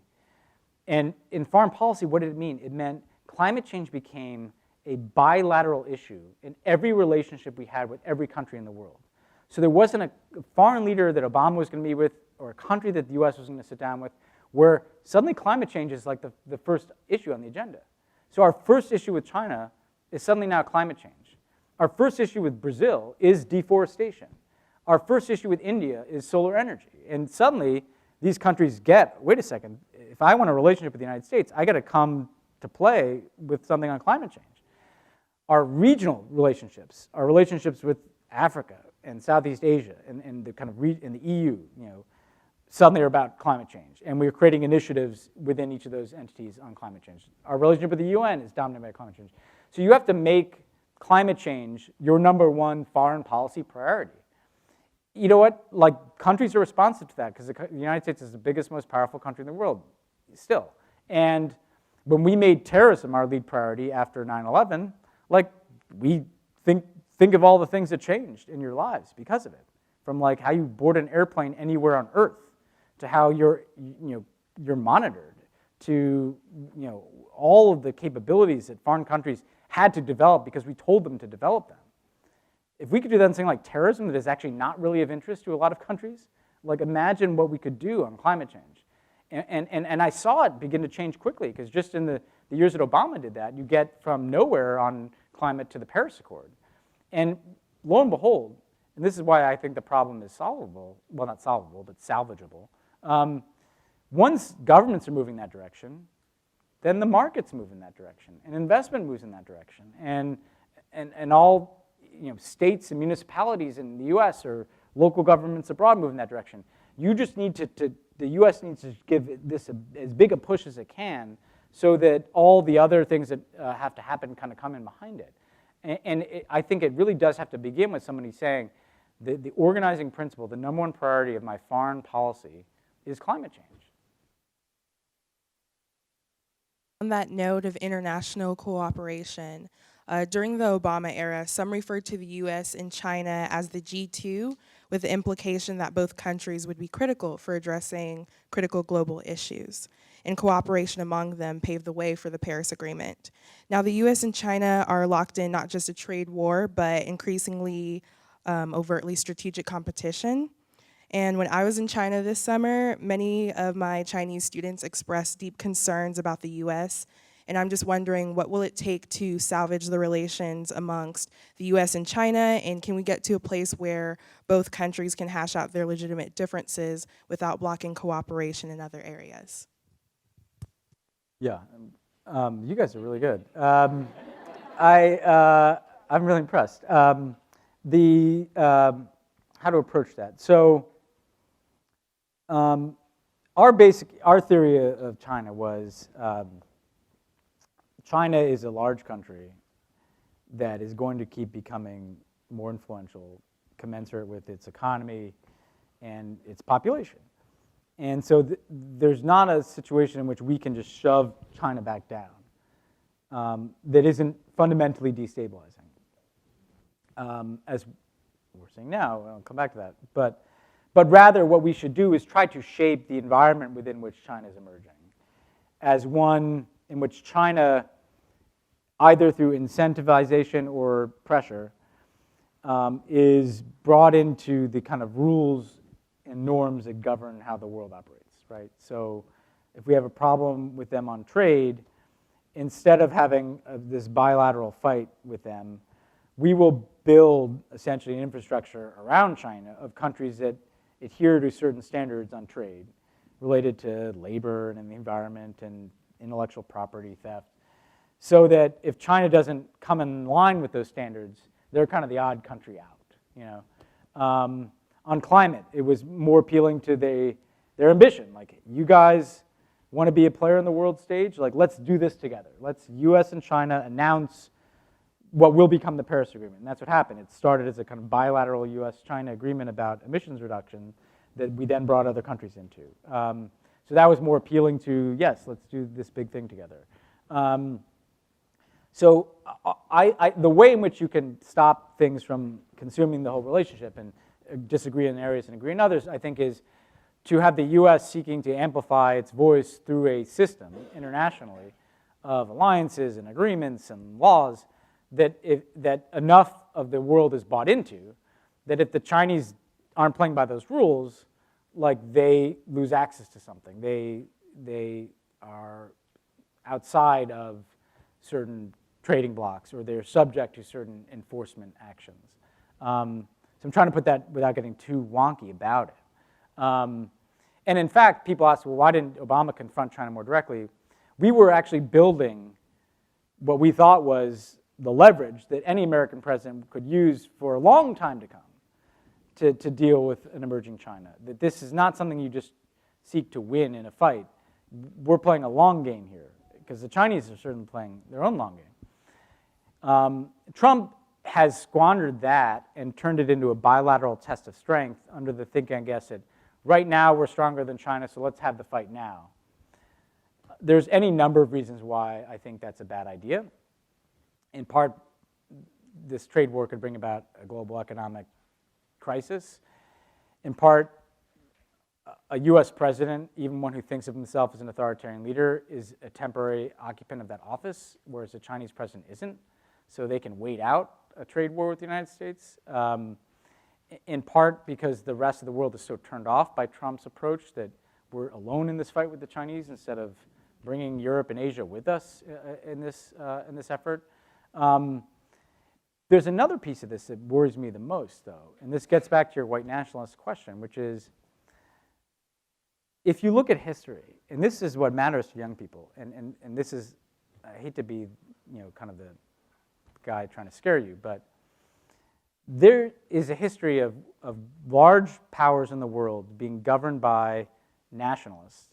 [SPEAKER 4] And in foreign policy, what did it mean? It meant climate change became a bilateral issue in every relationship we had with every country in the world. So there wasn't a foreign leader that Obama was going to meet with or a country that the US was going to sit down with where suddenly climate change is like the first issue on the agenda. So our first issue with China is suddenly now climate change. Our first issue with Brazil is deforestation. Our first issue with India is solar energy. And suddenly these countries get, wait a second, if I want a relationship with the United States, I got to come to play with something on climate change. Our regional relationships, our relationships with Africa and Southeast Asia and the kind of in the EU, you know, suddenly are about climate change. And we're creating initiatives within each of those entities on climate change. Our relationship with the UN is dominated by climate change. So you have to make climate change your number one foreign policy priority. You know what? Like, countries are responsive to that because the United States is the biggest, most powerful country in the world still. And when we made terrorism our lead priority after 9/11, like, we think of all the things that changed in your lives because of it. From like how you board an airplane anywhere on Earth to how you're monitored to, you know, all of the capabilities that foreign countries had to develop because we told them to develop them. If we could do that in something like terrorism that is actually not really of interest to a lot of countries, like imagine what we could do on climate change. And I saw it begin to change quickly because just in the years that Obama did that, you get from nowhere on climate to the Paris Accord. And lo and behold, and this is why I think the problem is solvable, well, not solvable, but salvageable. Once governments are moving that direction, then the markets move in that direction, and investment moves in that direction, and all, you know, states and municipalities in the U.S. or local governments abroad move in that direction. You just need the U.S. needs to give this as big a push as it can so that all the other things that have to happen kind of come in behind it. I think it really does have to begin with somebody saying the organizing principle, the number one priority of my foreign policy is climate change.
[SPEAKER 5] On that note of international cooperation, during the Obama era, some referred to the US and China as the G2, with the implication that both countries would be critical for addressing critical global issues. And cooperation among them paved the way for the Paris Agreement. Now, the US and China are locked in not just a trade war, but increasingly overtly strategic competition. And when I was in China this summer, many of my Chinese students expressed deep concerns about the US. And I'm just wondering, what will it take to salvage the relations amongst the US and China? And can we get to a place where both countries can hash out their legitimate differences without blocking cooperation in other areas?
[SPEAKER 4] Yeah, you guys are really good. I'm really impressed. how to approach that. So our theory of China was China is a large country that is going to keep becoming more influential, commensurate with its economy and its population. And so there's not a situation in which we can just shove China back down that isn't fundamentally destabilizing. As we're seeing now, I'll come back to that. But rather what we should do is try to shape the environment within which China is emerging as one in which China, either through incentivization or pressure, is brought into the kind of rules and norms that govern how the world operates, right? So if we have a problem with them on trade, instead of having this bilateral fight with them, we will build essentially an infrastructure around China of countries that adhere to certain standards on trade related to labor and the environment and intellectual property theft, so that if China doesn't come in line with those standards, they're kind of the odd country out. You know, on climate, it was more appealing to their ambition. Like, you guys want to be a player on the world stage? Like, let's do this together. Let's U.S. and China announce what will become the Paris Agreement. And that's what happened. It started as a kind of bilateral U.S.-China agreement about emissions reduction that we then brought other countries into. So that was more appealing to, yes, let's do this big thing together. So the way in which you can stop things from consuming the whole relationship and disagree in areas and agree in others, I think, is to have the U.S. seeking to amplify its voice through a system internationally of alliances and agreements and laws that enough of the world is bought into, that if the Chinese aren't playing by those rules, like, they lose access to something. They are outside of certain trading blocks, or they're subject to certain enforcement actions. So I'm trying to put that without getting too wonky about it. And in fact, people ask, well, why didn't Obama confront China more directly? We were actually building what we thought was the leverage that any American president could use for a long time to come to deal with an emerging China. That this is not something you just seek to win in a fight. We're playing a long game here, because the Chinese are certainly playing their own long game. Trump has squandered that and turned it into a bilateral test of strength under the thinking, I guess, that right now we're stronger than China, so let's have the fight now. There's any number of reasons why I think that's a bad idea. In part, this trade war could bring about a global economic crisis. In part, a U.S. president, even one who thinks of himself as an authoritarian leader, is a temporary occupant of that office, whereas a Chinese president isn't. So they can wait out a trade war with the United States. In part because the rest of the world is so turned off by Trump's approach that we're alone in this fight with the Chinese instead of bringing Europe and Asia with us in this effort. There's another piece of this that worries me the most, though, and this gets back to your white nationalist question, which is, if you look at history, and this is what matters to young people, and this is, I hate to be, kind of the guy trying to scare you, but there is a history of large powers in the world being governed by nationalists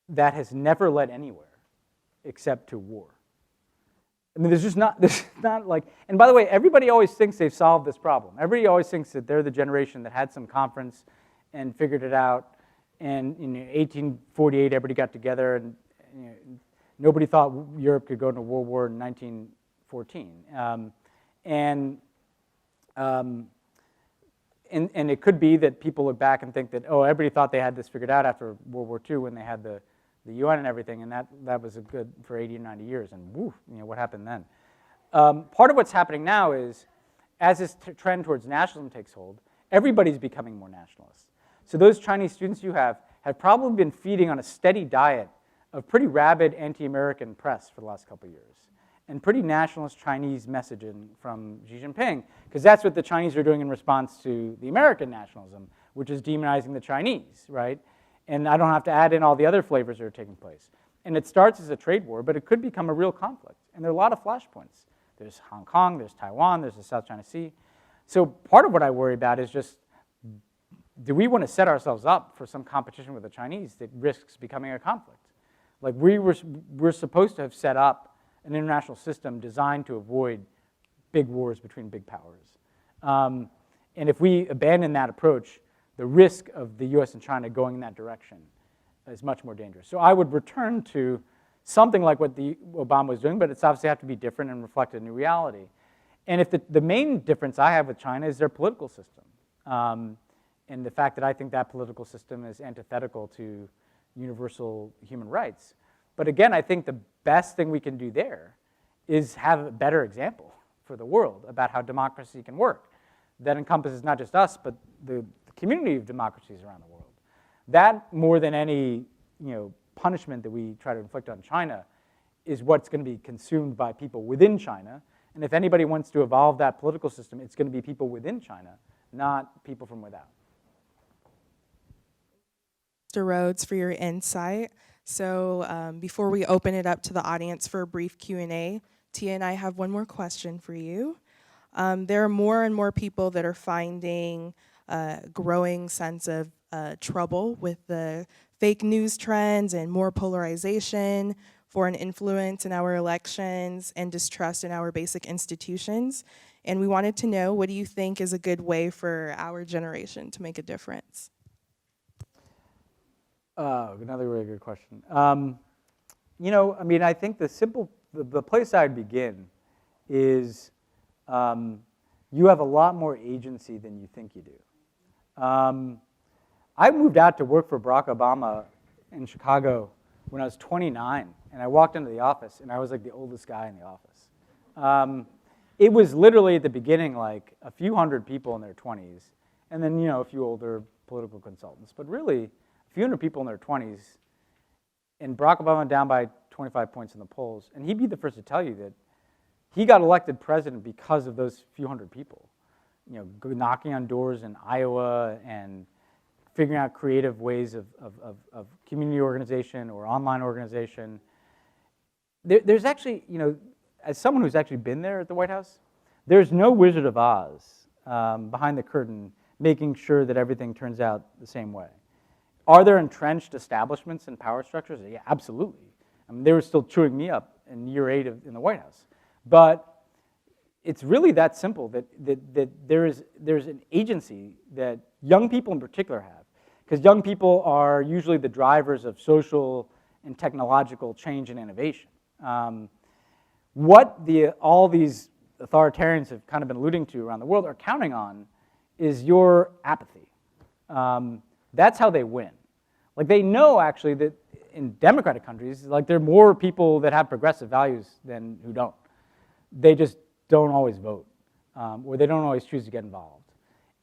[SPEAKER 4] that has never led anywhere except to war. I mean, there's not like, and by the way, everybody always thinks they've solved this problem. Everybody always thinks that they're the generation that had some conference and figured it out, and in 1848 everybody got together, and nobody thought Europe could go into World War in 1914. And it could be that people look back and think that, oh, everybody thought they had this figured out after World War II when they had the UN and everything, and that was good for 80 or 90 years, and woo, what happened then? Part of what's happening now is, as this trend towards nationalism takes hold, everybody's becoming more nationalist. So those Chinese students you have probably been feeding on a steady diet of pretty rabid anti-American press for the last couple of years, and pretty nationalist Chinese messaging from Xi Jinping, because that's what the Chinese are doing in response to the American nationalism, which is demonizing the Chinese, right? And I don't have to add in all the other flavors that are taking place. And it starts as a trade war, but it could become a real conflict. And there are a lot of flashpoints. There's Hong Kong, there's Taiwan, there's the South China Sea. So part of what I worry about is just, do we want to set ourselves up for some competition with the Chinese that risks becoming a conflict? Like we're supposed to have set up an international system designed to avoid big wars between big powers. And if we abandon that approach, the risk of the US and China going in that direction is much more dangerous. So I would return to something like what Obama was doing, but it's obviously have to be different and reflect a new reality. And if the main difference I have with China is their political system. And the fact that I think that political system is antithetical to universal human rights. But again, I think the best thing we can do there is have a better example for the world about how democracy can work. That encompasses not just us, but the community of democracies around the world. That, more than any punishment that we try to inflict on China, is what's going to be consumed by people within China. And if anybody wants to evolve that political system, it's going to be people within China, not people from without.
[SPEAKER 5] Mr. Rhodes, for your insight. So before we open it up to the audience for a brief Q&A, Tia and I have one more question for you. There are more and more people that are finding a growing sense of trouble with the fake news trends and more polarization, foreign influence in our elections, and distrust in our basic institutions. And we wanted to know, what do you think is a good way for our generation to make a difference?
[SPEAKER 4] Another really good question. I think the place I'd begin is you have a lot more agency than you think you do. I moved out to work for Barack Obama in Chicago when I was 29, and I walked into the office, and I was like the oldest guy in the office. It was literally at the beginning like a few hundred people in their 20s, and then a few older political consultants, but really a few hundred people in their 20s, and Barack Obama down by 25 points in the polls, and he'd be the first to tell you that he got elected president because of those few hundred people, knocking on doors in Iowa and figuring out creative ways of community organization or online organization. There's actually, as someone who's actually been there at the White House, there's no Wizard of Oz behind the curtain making sure that everything turns out the same way. Are there entrenched establishments and power structures? Yeah, absolutely. I mean, they were still chewing me up in year 8 in the White House. But it's really that simple, that there's an agency that young people in particular have, because young people are usually the drivers of social and technological change and innovation. What all these authoritarians have kind of been alluding to around the world are counting on is your apathy. That's how they win. Like, they know actually that in democratic countries, like, there are more people that have progressive values than who don't. They just don't always vote, or they don't always choose to get involved.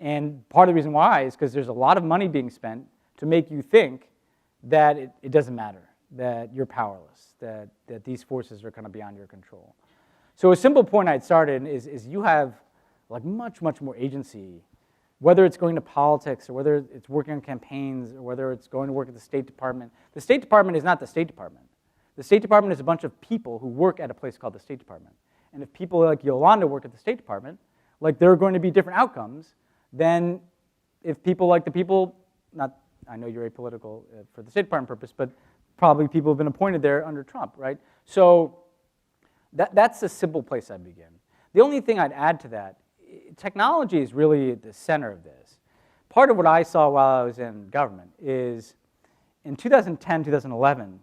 [SPEAKER 4] And part of the reason why is because there's a lot of money being spent to make you think that it doesn't matter, that you're powerless, that these forces are kind of beyond your control. So a simple point I'd start in is you have like much, much more agency, whether it's going to politics or whether it's working on campaigns or whether it's going to work at the State Department. The State Department is not the State Department. The State Department is a bunch of people who work at a place called the State Department. And if people like Yolanda work at the State Department, like, there are going to be different outcomes than if people like the people, I know you're apolitical for the State Department purpose, but probably people have been appointed there under Trump, right? So that's a simple place I begin. The only thing I'd add to that, technology is really at the center of this. Part of what I saw while I was in government is in 2010, 2011,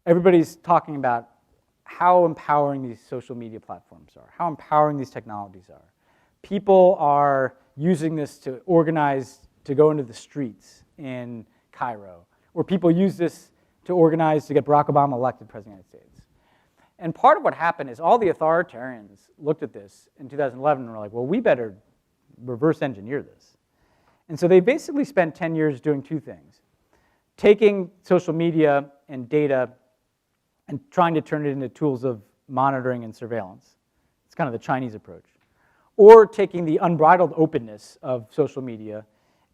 [SPEAKER 4] everybody's talking about how empowering these social media platforms are, how empowering these technologies are. People are using this to organize, to go into the streets in Cairo, or people use this to organize to get Barack Obama elected president of the United States. And part of what happened is all the authoritarians looked at this in 2011 and were like, well, we better reverse engineer this. And so they basically spent 10 years doing two things: taking social media and data and trying to turn it into tools of monitoring and surveillance. It's kind of the Chinese approach. Or taking the unbridled openness of social media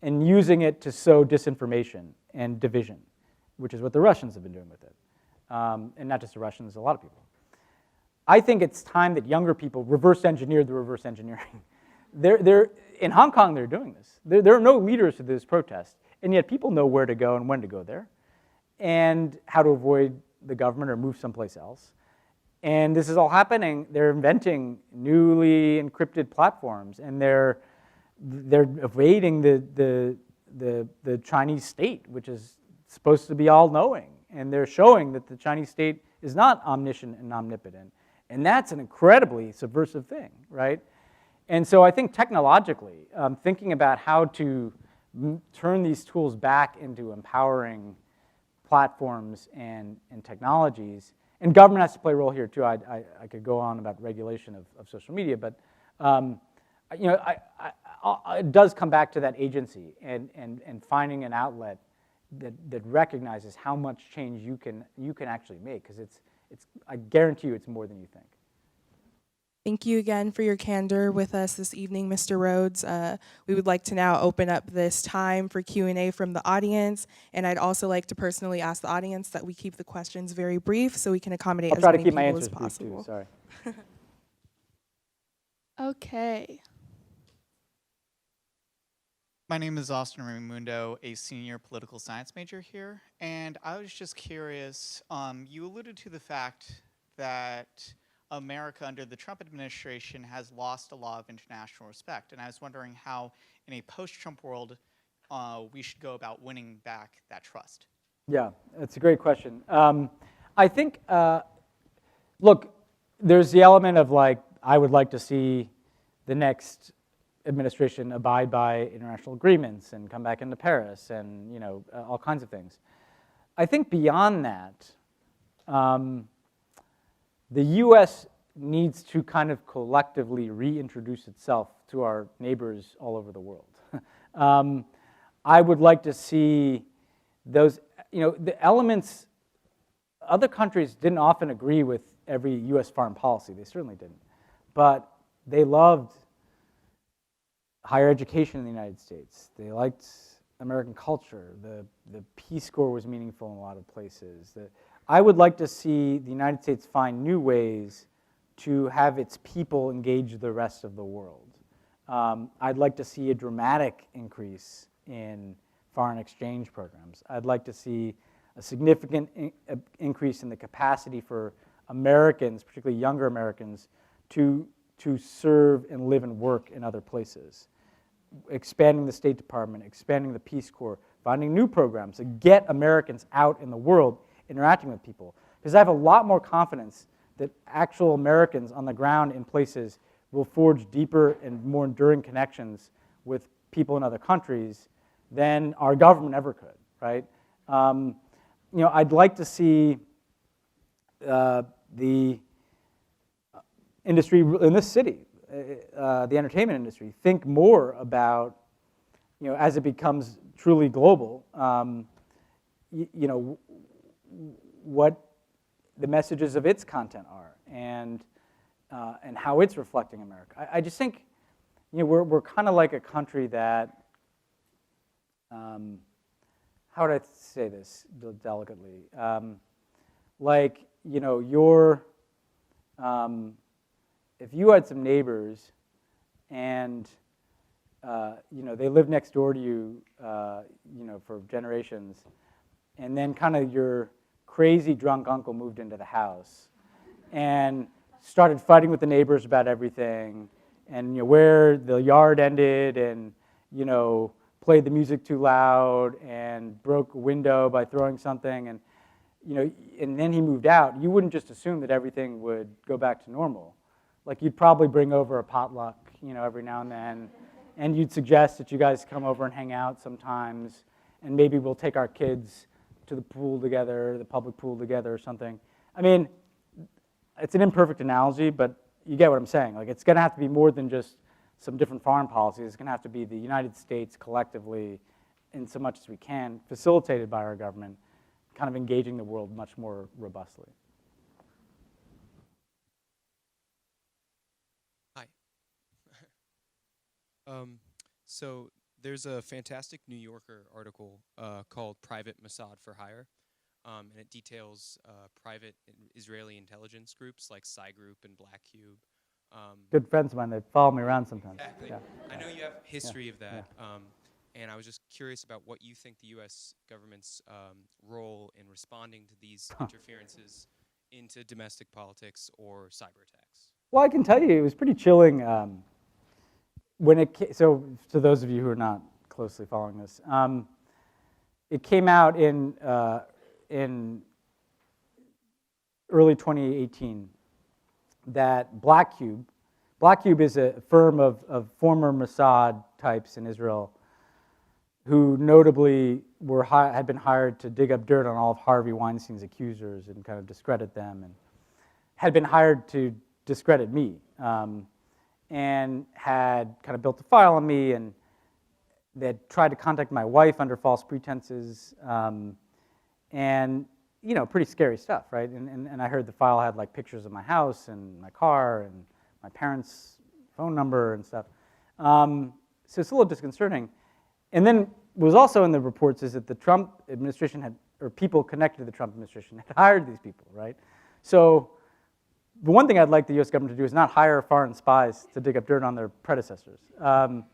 [SPEAKER 4] and using it to sow disinformation and division, which is what the Russians have been doing with it. And not just the Russians, a lot of people. I think it's time that younger people reverse engineer the reverse engineering. In Hong Kong, they're doing this. There are no leaders to this protest, and yet people know where to go and when to go there, and how to avoid the government or move someplace else. And this is all happening. They're inventing newly encrypted platforms, and they're evading the Chinese state, which is supposed to be all-knowing. And they're showing that the Chinese state is not omniscient and omnipotent. And that's an incredibly subversive thing, right? And so I think technologically, thinking about how to turn these tools back into empowering platforms and technologies, and government has to play a role here too. I could go on about regulation of social media, but it does come back to that agency and finding an outlet that recognizes how much change you can actually make, because I guarantee you it's more than you think.
[SPEAKER 5] Thank you again for your candor with us this evening, Mr. Rhodes. We would like to now open up this time for Q&A from the audience, and I'd also like to personally ask the audience that we keep the questions very brief so we can accommodate as many people as possible.
[SPEAKER 4] I'll try to keep my answers brief too, sorry.
[SPEAKER 3] Okay.
[SPEAKER 6] My name is Austin Raimundo, a senior political science major here, and I was just curious, you alluded to the fact that America under the Trump administration has lost a lot of international respect, and I was wondering how, in a post-Trump world, we should go about winning back that trust.
[SPEAKER 4] Yeah, that's a great question. I think, look, there's the element of I would like to see the next administration abide by international agreements and come back into Paris and all kinds of things. I think beyond that, the U.S. needs to kind of collectively reintroduce itself to our neighbors all over the world. I would like to see those, the elements. Other countries didn't often agree with every U.S. foreign policy. They certainly didn't. But they loved higher education in the United States. They liked American culture. The Peace Corps was meaningful in a lot of places. I would like to see the United States find new ways to have its people engage the rest of the world. I'd like to see a dramatic increase in foreign exchange programs. I'd like to see a significant increase in the capacity for Americans, particularly younger Americans, to serve and live and work in other places. Expanding the State Department, expanding the Peace Corps, finding new programs to get Americans out in the world interacting with people. Because I have a lot more confidence that actual Americans on the ground in places will forge deeper and more enduring connections with people in other countries than our government ever could, right? I'd like to see the industry in this city, the entertainment industry, think more about, as it becomes truly global, what the messages of its content are and how it's reflecting America. I just think, we're kind of like a country that, how would I say this delicately? If you had some neighbors and they live next door to you, for generations, and then kind of your crazy drunk uncle moved into the house and started fighting with the neighbors about everything, and where the yard ended, and played the music too loud and broke a window by throwing something, and and then he moved out, you wouldn't just assume that everything would go back to normal. You'd probably bring over a potluck, every now and then, and you'd suggest that you guys come over and hang out sometimes, and maybe we'll take our kids to the pool together, the public pool together or something. I mean, it's an imperfect analogy, but you get what I'm saying. It's going to have to be more than just some different foreign policies. It's going to have to be the United States collectively, in so much as we can, facilitated by our government, kind of engaging the world much more robustly.
[SPEAKER 7] Hi. So there's a fantastic New Yorker article called Private Mossad for Hire, and it details private Israeli intelligence groups like Psy Group and Black Cube.
[SPEAKER 4] Good friends of mine, they follow me around sometimes.
[SPEAKER 7] Exactly.
[SPEAKER 4] Yeah.
[SPEAKER 7] I know you have history of that,
[SPEAKER 4] yeah.
[SPEAKER 7] and I was just curious about what you think the U.S. government's role in responding to these interferences into domestic politics or cyber attacks.
[SPEAKER 4] Well, I can tell you, it was pretty chilling when it so to those of you who are not closely following this. It came out in early 2018 that Black Cube is a firm of former Mossad types in Israel who notably had been hired to dig up dirt on all of Harvey Weinstein's accusers and kind of discredit them, and had been hired to discredit me, and had kind of built a file on me, and they had tried to contact my wife under false pretenses, and pretty scary stuff, right? And I heard the file had like pictures of my house and my car and my parents' phone number and stuff. So it's a little disconcerting. And then what was also in the reports is that the Trump administration or people connected to the Trump administration had hired these people, right? So the one thing I'd like the U.S. government to do is not hire foreign spies to dig up dirt on their predecessors. And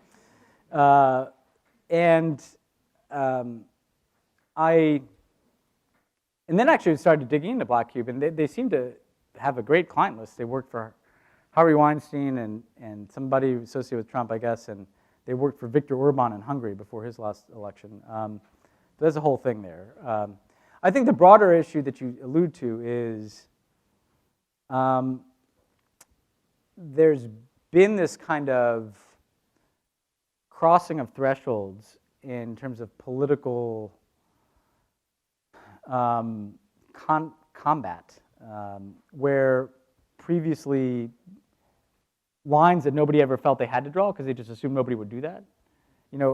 [SPEAKER 4] then actually started digging into Black Cube, and they seem to have a great client list. They worked for Harvey Weinstein and somebody associated with Trump, I guess, and they worked for Viktor Orban in Hungary before his last election. There's a whole thing there. I think the broader issue that you allude to is there's been this kind of crossing of thresholds in terms of political combat, where previously lines that nobody ever felt they had to draw because they just assumed nobody would do that,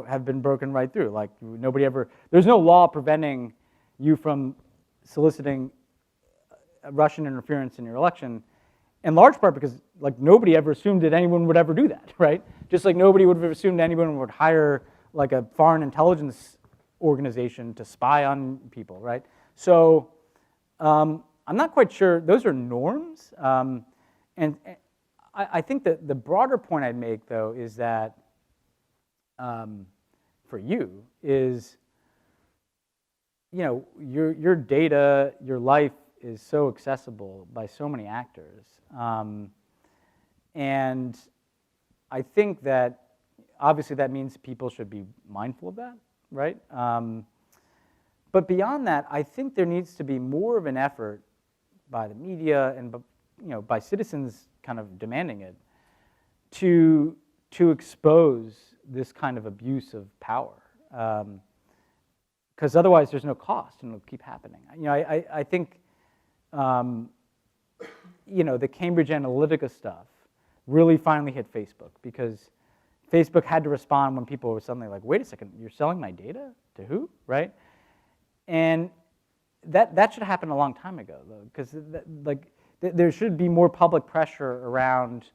[SPEAKER 4] have been broken right through. Like there's no law preventing you from soliciting Russian interference in your election, in large part because like nobody ever assumed that anyone would ever do that, right? Just like nobody would have assumed anyone would hire like a foreign intelligence organization to spy on people, right? So I'm not quite sure. Those are norms. And I think that the broader point I'd make, though, is that for you is, your data, your life is so accessible by so many actors. And I think that obviously that means people should be mindful of that, right? But beyond that, I think there needs to be more of an effort by the media and by citizens kind of demanding it to expose this kind of abuse of power, because otherwise there's no cost and it'll keep happening. I think the Cambridge Analytica stuff really finally hit Facebook, because Facebook had to respond when people were suddenly like, wait a second, you're selling my data? To who, right? And that should happen a long time ago, though, because there should be more public pressure around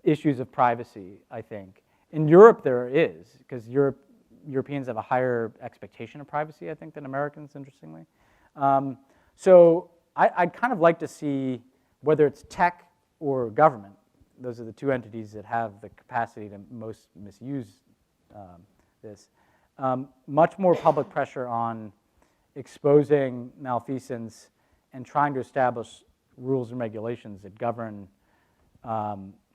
[SPEAKER 4] issues of privacy, I think. In Europe, there is, because Europeans have a higher expectation of privacy, I think, than Americans, interestingly. So I'd kind of like to see, whether it's tech or government, those are the two entities that have the capacity to most misuse this, much more public pressure on exposing malfeasance and trying to establish rules and regulations that govern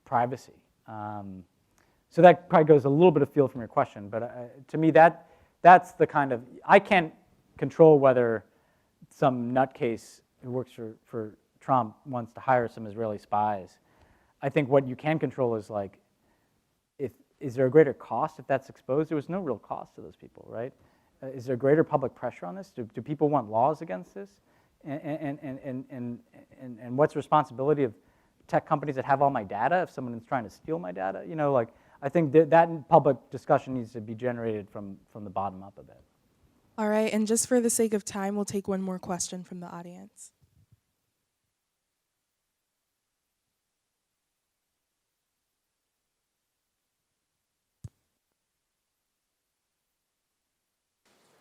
[SPEAKER 4] privacy. So that probably goes a little bit afield from your question, but to me that's the kind of, I can't control whether some nutcase who works for Trump wants to hire some Israeli spies. I think what you can control is like, is there a greater cost if that's exposed? There was no real cost to those people, right? Is there greater public pressure on this? Do people want laws against this? And what's the responsibility of tech companies that have all my data if someone is trying to steal my data? I think that public discussion needs to be generated from the bottom up a bit.
[SPEAKER 5] All right, and just for the sake of time, we'll take one more question from the audience.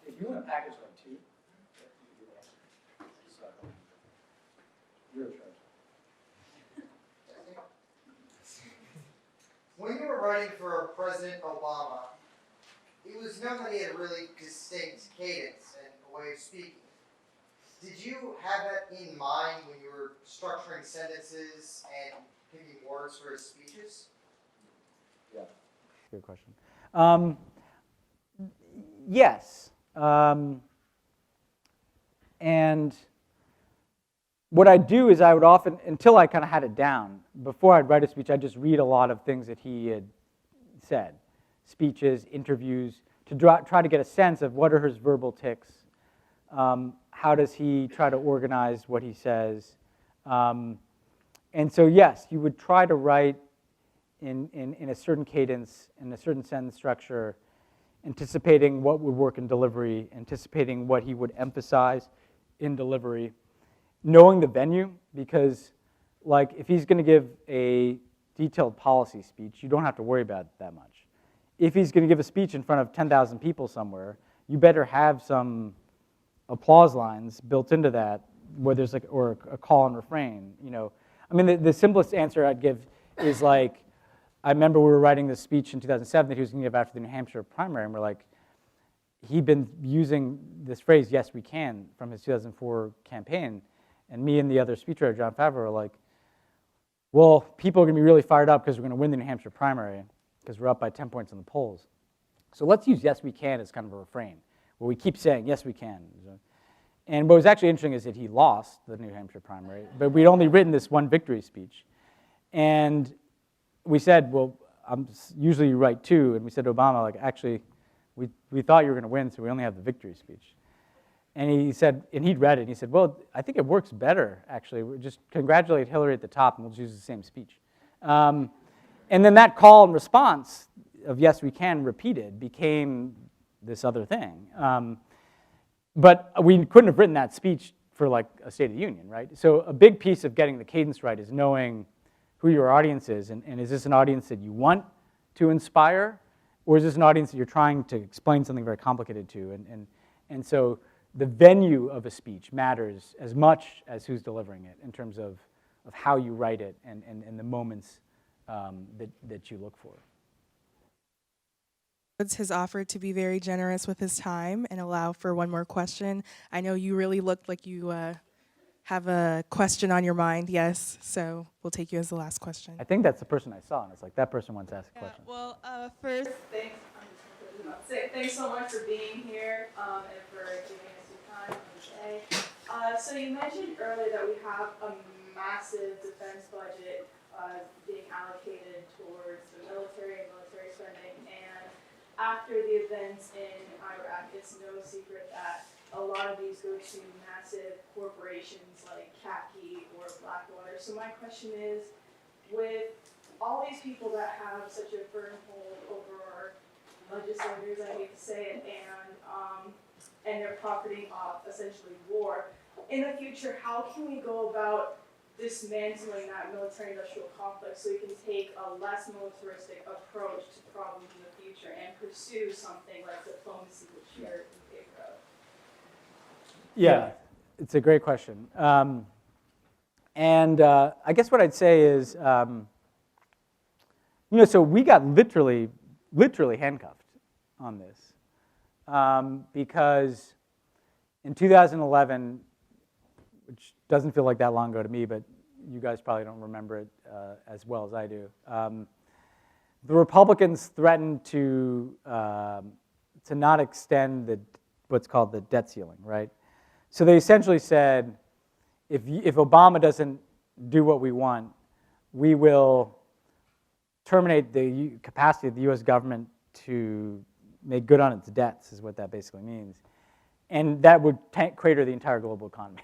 [SPEAKER 4] If you want to package like two.
[SPEAKER 8] writing for President Obama, it was known that he had a really distinct cadence and a way of speaking. Did you have that in mind when you were structuring sentences and picking words for his speeches?
[SPEAKER 4] Yeah, good question. Yes. And what I'd do is I would often, until I kind of had it down, before I'd write a speech, I'd just read a lot of things that he had said, speeches, interviews, to try to get a sense of what are his verbal tics, how does he try to organize what he says. And so yes, you would try to write in a certain cadence, in a certain sentence structure, anticipating what would work in delivery, anticipating what he would emphasize in delivery, knowing the venue, because like if he's going to give a detailed policy speech, you don't have to worry about it that much. If he's going to give a speech in front of 10,000 people somewhere, you better have some applause lines built into that, where there's like, or a call and refrain, you know. I mean, the simplest answer I'd give is like, I remember we were writing this speech in 2007 that he was going to give after the New Hampshire primary, and we're like, he'd been using this phrase, "yes, we can," from his 2004 campaign, and me and the other speechwriter, John Favreau, were like, well, people are going to be really fired up because we're going to win the New Hampshire primary, because we're up by 10 points in the polls. So let's use "yes, we can" as kind of a refrain, where we keep saying, "yes, we can." And what was actually interesting is that he lost the New Hampshire primary, but we'd only written this one victory speech. And we said, well, usually you write two, and we said to Obama, like, actually, we thought you were going to win, so we only have the victory speech. And he said, and he'd read it, and he said, well, I think it works better, actually. We just congratulate Hillary at the top, and we'll just use the same speech. And then that call and response of "yes, we can" repeated became this other thing. But we couldn't have written that speech for like a State of the Union, right? So a big piece of getting the cadence right is knowing who your audience is, and is this an audience that you want to inspire, or is this an audience that you're trying to explain something very complicated to? And so the venue of a speech matters as much as who's delivering it in terms of how you write it and the moments that you look for.
[SPEAKER 5] Rhodes has offered to be very generous with his time and allow for one more question. I know you really looked like you have a question on your mind, yes, so we'll take you as the last question.
[SPEAKER 4] I think that's the person I saw, and it's like, that person wants to ask a question.
[SPEAKER 9] Well, first, thanks so much for being here and for giving us your time on the day. So you mentioned earlier that we have a massive defense budget being allocated towards the military and military spending, and after the events in Iraq, it's no secret that a lot of these go to massive corporations like Khaki or Blackwater. So my question is, with all these people that have such a firm hold over our legislators, I hate to say it, and they're profiting off essentially war, in the future, how can we go about dismantling that military-industrial complex so we can take a less militaristic approach to problems in the future and pursue something like diplomacy, which you're in favor of?
[SPEAKER 4] Yeah, it's a great question. And I guess what I'd say is, so we got literally handcuffed on this because in 2011, which doesn't feel like that long ago to me, but you guys probably don't remember it as well as I do. The Republicans threatened to not extend what's called the debt ceiling, right? So they essentially said, if Obama doesn't do what we want, we will terminate the capacity of the U.S. government to make good on its debts, is what that basically means. And that would crater the entire global economy.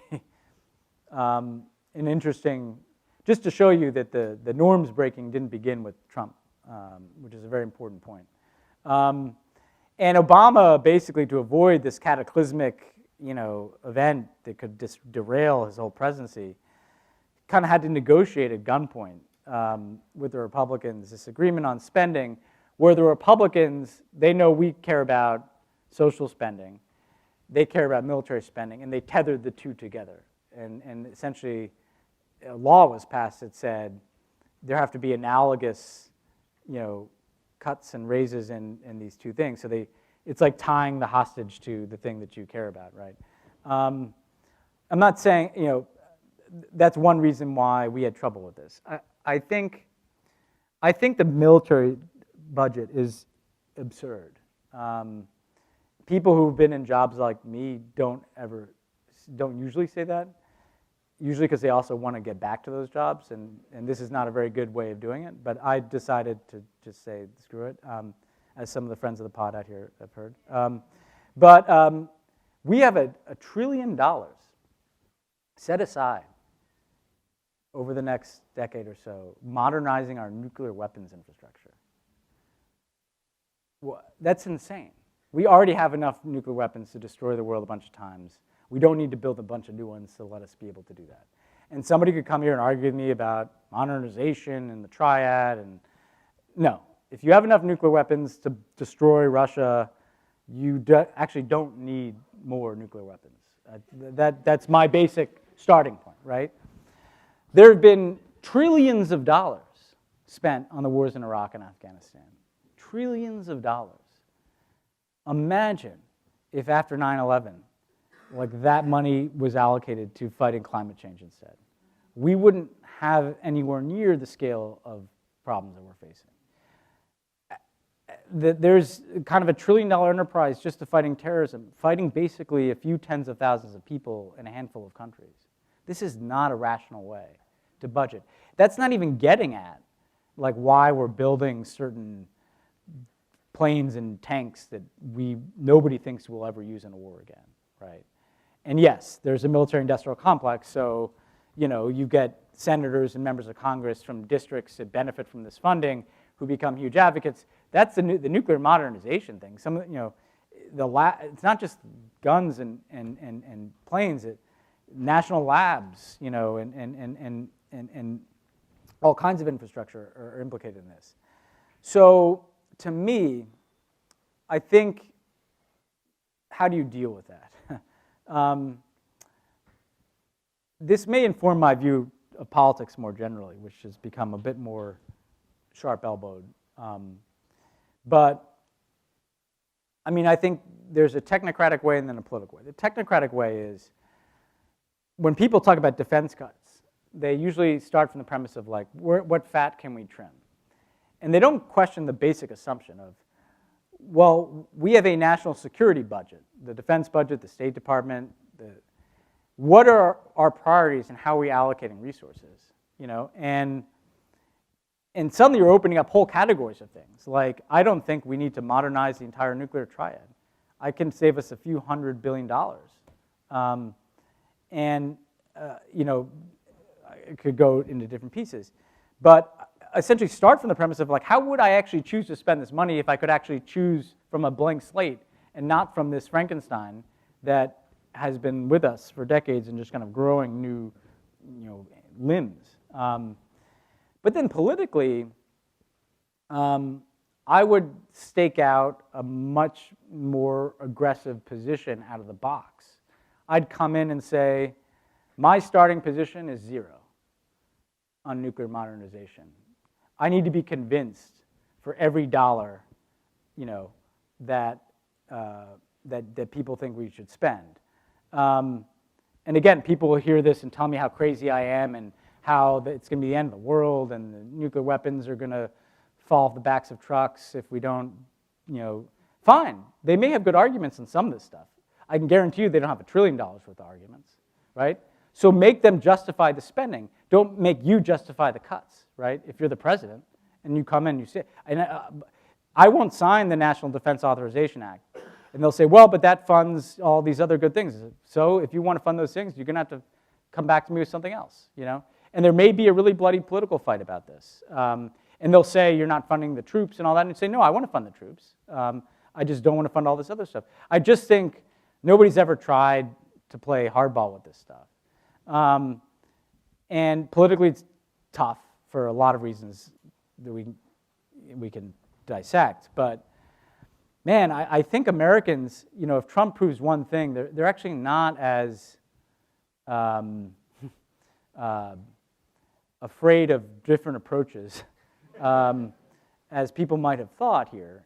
[SPEAKER 4] An interesting, just to show you that the norms breaking didn't begin with Trump, which is a very important point. And Obama, basically to avoid this cataclysmic event that could just derail his whole presidency, kind of had to negotiate at gunpoint with the Republicans this agreement on spending, where the Republicans, they know we care about social spending, they care about military spending, and they tethered the two together. And essentially, a law was passed that said there have to be analogous, cuts and raises in these two things. So it's like tying the hostage to the thing that you care about, right? I'm not saying, that's one reason why we had trouble with this. I think the military budget is absurd. People who've been in jobs like me don't usually say that, usually because they also want to get back to those jobs, and this is not a very good way of doing it, but I decided to just say, screw it, as some of the friends of the pod out here have heard. But we have $1 trillion set aside over the next decade or so, modernizing our nuclear weapons infrastructure. Well, that's insane. We already have enough nuclear weapons to destroy the world a bunch of times. We don't need to build a bunch of new ones to let us be able to do that. And somebody could come here and argue with me about modernization and the triad, and no. If you have enough nuclear weapons to destroy Russia, you actually don't need more nuclear weapons. That's my basic starting point, right? There have been trillions of dollars spent on the wars in Iraq and Afghanistan. Trillions of dollars. Imagine if after 9/11, like that money was allocated to fighting climate change instead. We wouldn't have anywhere near the scale of problems that we're facing. There's kind of $1 trillion enterprise just to fighting terrorism, fighting basically a few tens of thousands of people in a handful of countries. This is not a rational way to budget. That's not even getting at like why we're building certain planes and tanks that nobody thinks we'll ever use in a war again, right? And yes, there's a military-industrial complex, so you get senators and members of Congress from districts that benefit from this funding who become huge advocates. That's the nuclear modernization thing. It's not just guns and planes. National labs, and all kinds of infrastructure are implicated in this. So to me, I think, how do you deal with that? This may inform my view of politics more generally, which has become a bit more sharp-elbowed. But, I mean, I think there's a technocratic way and then a political way. The technocratic way is, when people talk about defense cuts, they usually start from the premise of like, what fat can we trim? And they don't question the basic assumption of, well, we have a national security budget, the defense budget, the State Department, what are our priorities and how are we allocating resources? And suddenly you're opening up whole categories of things. Like, I don't think we need to modernize the entire nuclear triad. I can save us a few $100 billion. It could go into different pieces. But essentially start from the premise of like, how would I actually choose to spend this money if I could actually choose from a blank slate and not from this Frankenstein that has been with us for decades and just kind of growing new limbs. But then politically, I would stake out a much more aggressive position out of the box. I'd come in and say, my starting position is 0 on nuclear modernization. I need to be convinced for every dollar, that people think we should spend. And again, people will hear this and tell me how crazy I am and how it's going to be the end of the world and the nuclear weapons are going to fall off the backs of trucks if we don't, fine. They may have good arguments on some of this stuff. I can guarantee you they don't have $1 trillion worth of arguments, right? So make them justify the spending. Don't make you justify the cuts, right? If you're the president and you come in and you say, I won't sign the National Defense Authorization Act. And they'll say, well, but that funds all these other good things. So if you want to fund those things, you're going to have to come back to me with something else, And there may be a really bloody political fight about this. And they'll say you're not funding the troops and all that. And you say, no, I want to fund the troops. I just don't want to fund all this other stuff. I just think nobody's ever tried to play hardball with this stuff. And politically, it's tough for a lot of reasons that we can dissect. But man, I think Americans, if Trump proves one thing, they're actually not as afraid of different approaches as people might have thought here.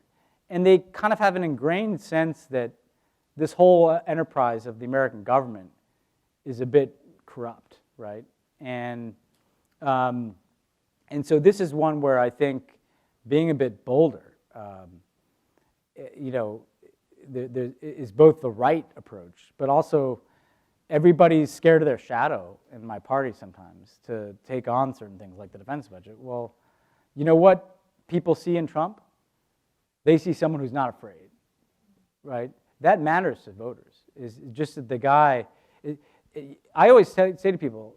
[SPEAKER 4] And they kind of have an ingrained sense that this whole enterprise of the American government is a bit corrupt, right? And so this is one where I think being a bit bolder, there is both the right approach, but also everybody's scared of their shadow in my party sometimes to take on certain things like the defense budget. Well, you know what people see in Trump? They see someone who's not afraid, right? That matters to voters, is just that the guy, I always say to people,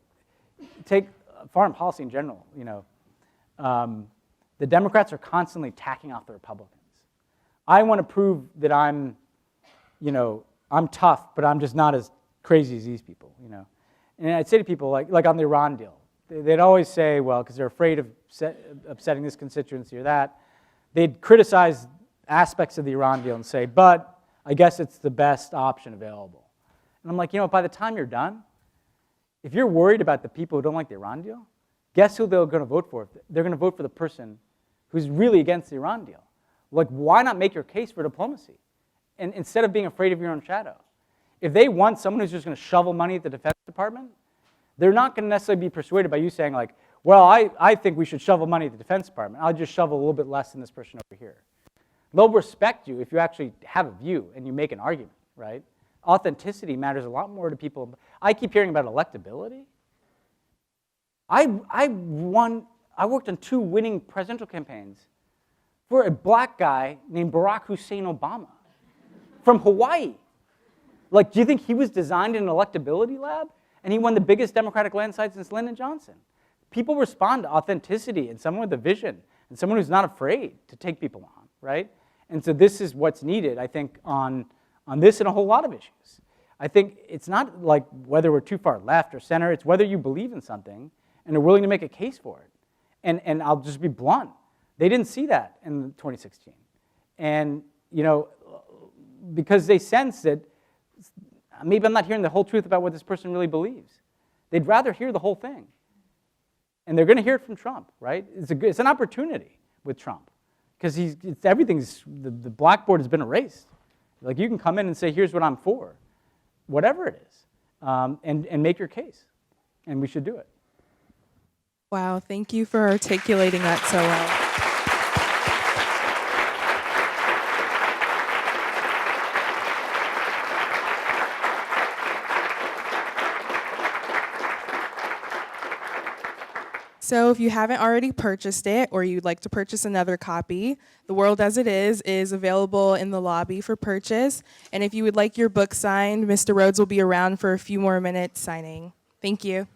[SPEAKER 4] take foreign policy in general, the Democrats are constantly tacking off the Republicans. I want to prove that I'm tough, but I'm just not as crazy as these people, And I'd say to people, like on the Iran deal, they'd always say, well, because they're afraid of upsetting this constituency or that, they'd criticize aspects of the Iran deal and say, but I guess it's the best option available. And I'm like, by the time you're done, if you're worried about the people who don't like the Iran deal, guess who they're going to vote for? They're going to vote for the person who's really against the Iran deal. Like, why not make your case for diplomacy? And instead of being afraid of your own shadow. If they want someone who's just going to shovel money at the Defense Department, they're not going to necessarily be persuaded by you saying like, well, I think we should shovel money at the Defense Department. I'll just shovel a little bit less than this person over here. They'll respect you if you actually have a view and you make an argument, right? Authenticity matters a lot more to people. I keep hearing about electability. I worked on 2 winning presidential campaigns for a black guy named Barack Hussein Obama from Hawaii. Like, do you think he was designed in an electability lab? And he won the biggest Democratic landslide since Lyndon Johnson. People respond to authenticity and someone with a vision and someone who's not afraid to take people on, right? And so this is what's needed, I think, on this and a whole lot of issues. I think it's not like whether we're too far left or center, it's whether you believe in something and are willing to make a case for it. And I'll just be blunt. They didn't see that in 2016. And, because they sense that maybe I'm not hearing the whole truth about what this person really believes. They'd rather hear the whole thing. And they're going to hear it from Trump, right? It's an opportunity with Trump because the blackboard has been erased. Like, you can come in and say, here's what I'm for, whatever it is, and make your case. And we should do it.
[SPEAKER 5] Wow, thank you for articulating that so well. So if you haven't already purchased it or you'd like to purchase another copy, The World as It is available in the lobby for purchase. And if you would like your book signed, Mr. Rhodes will be around for a few more minutes signing. Thank you.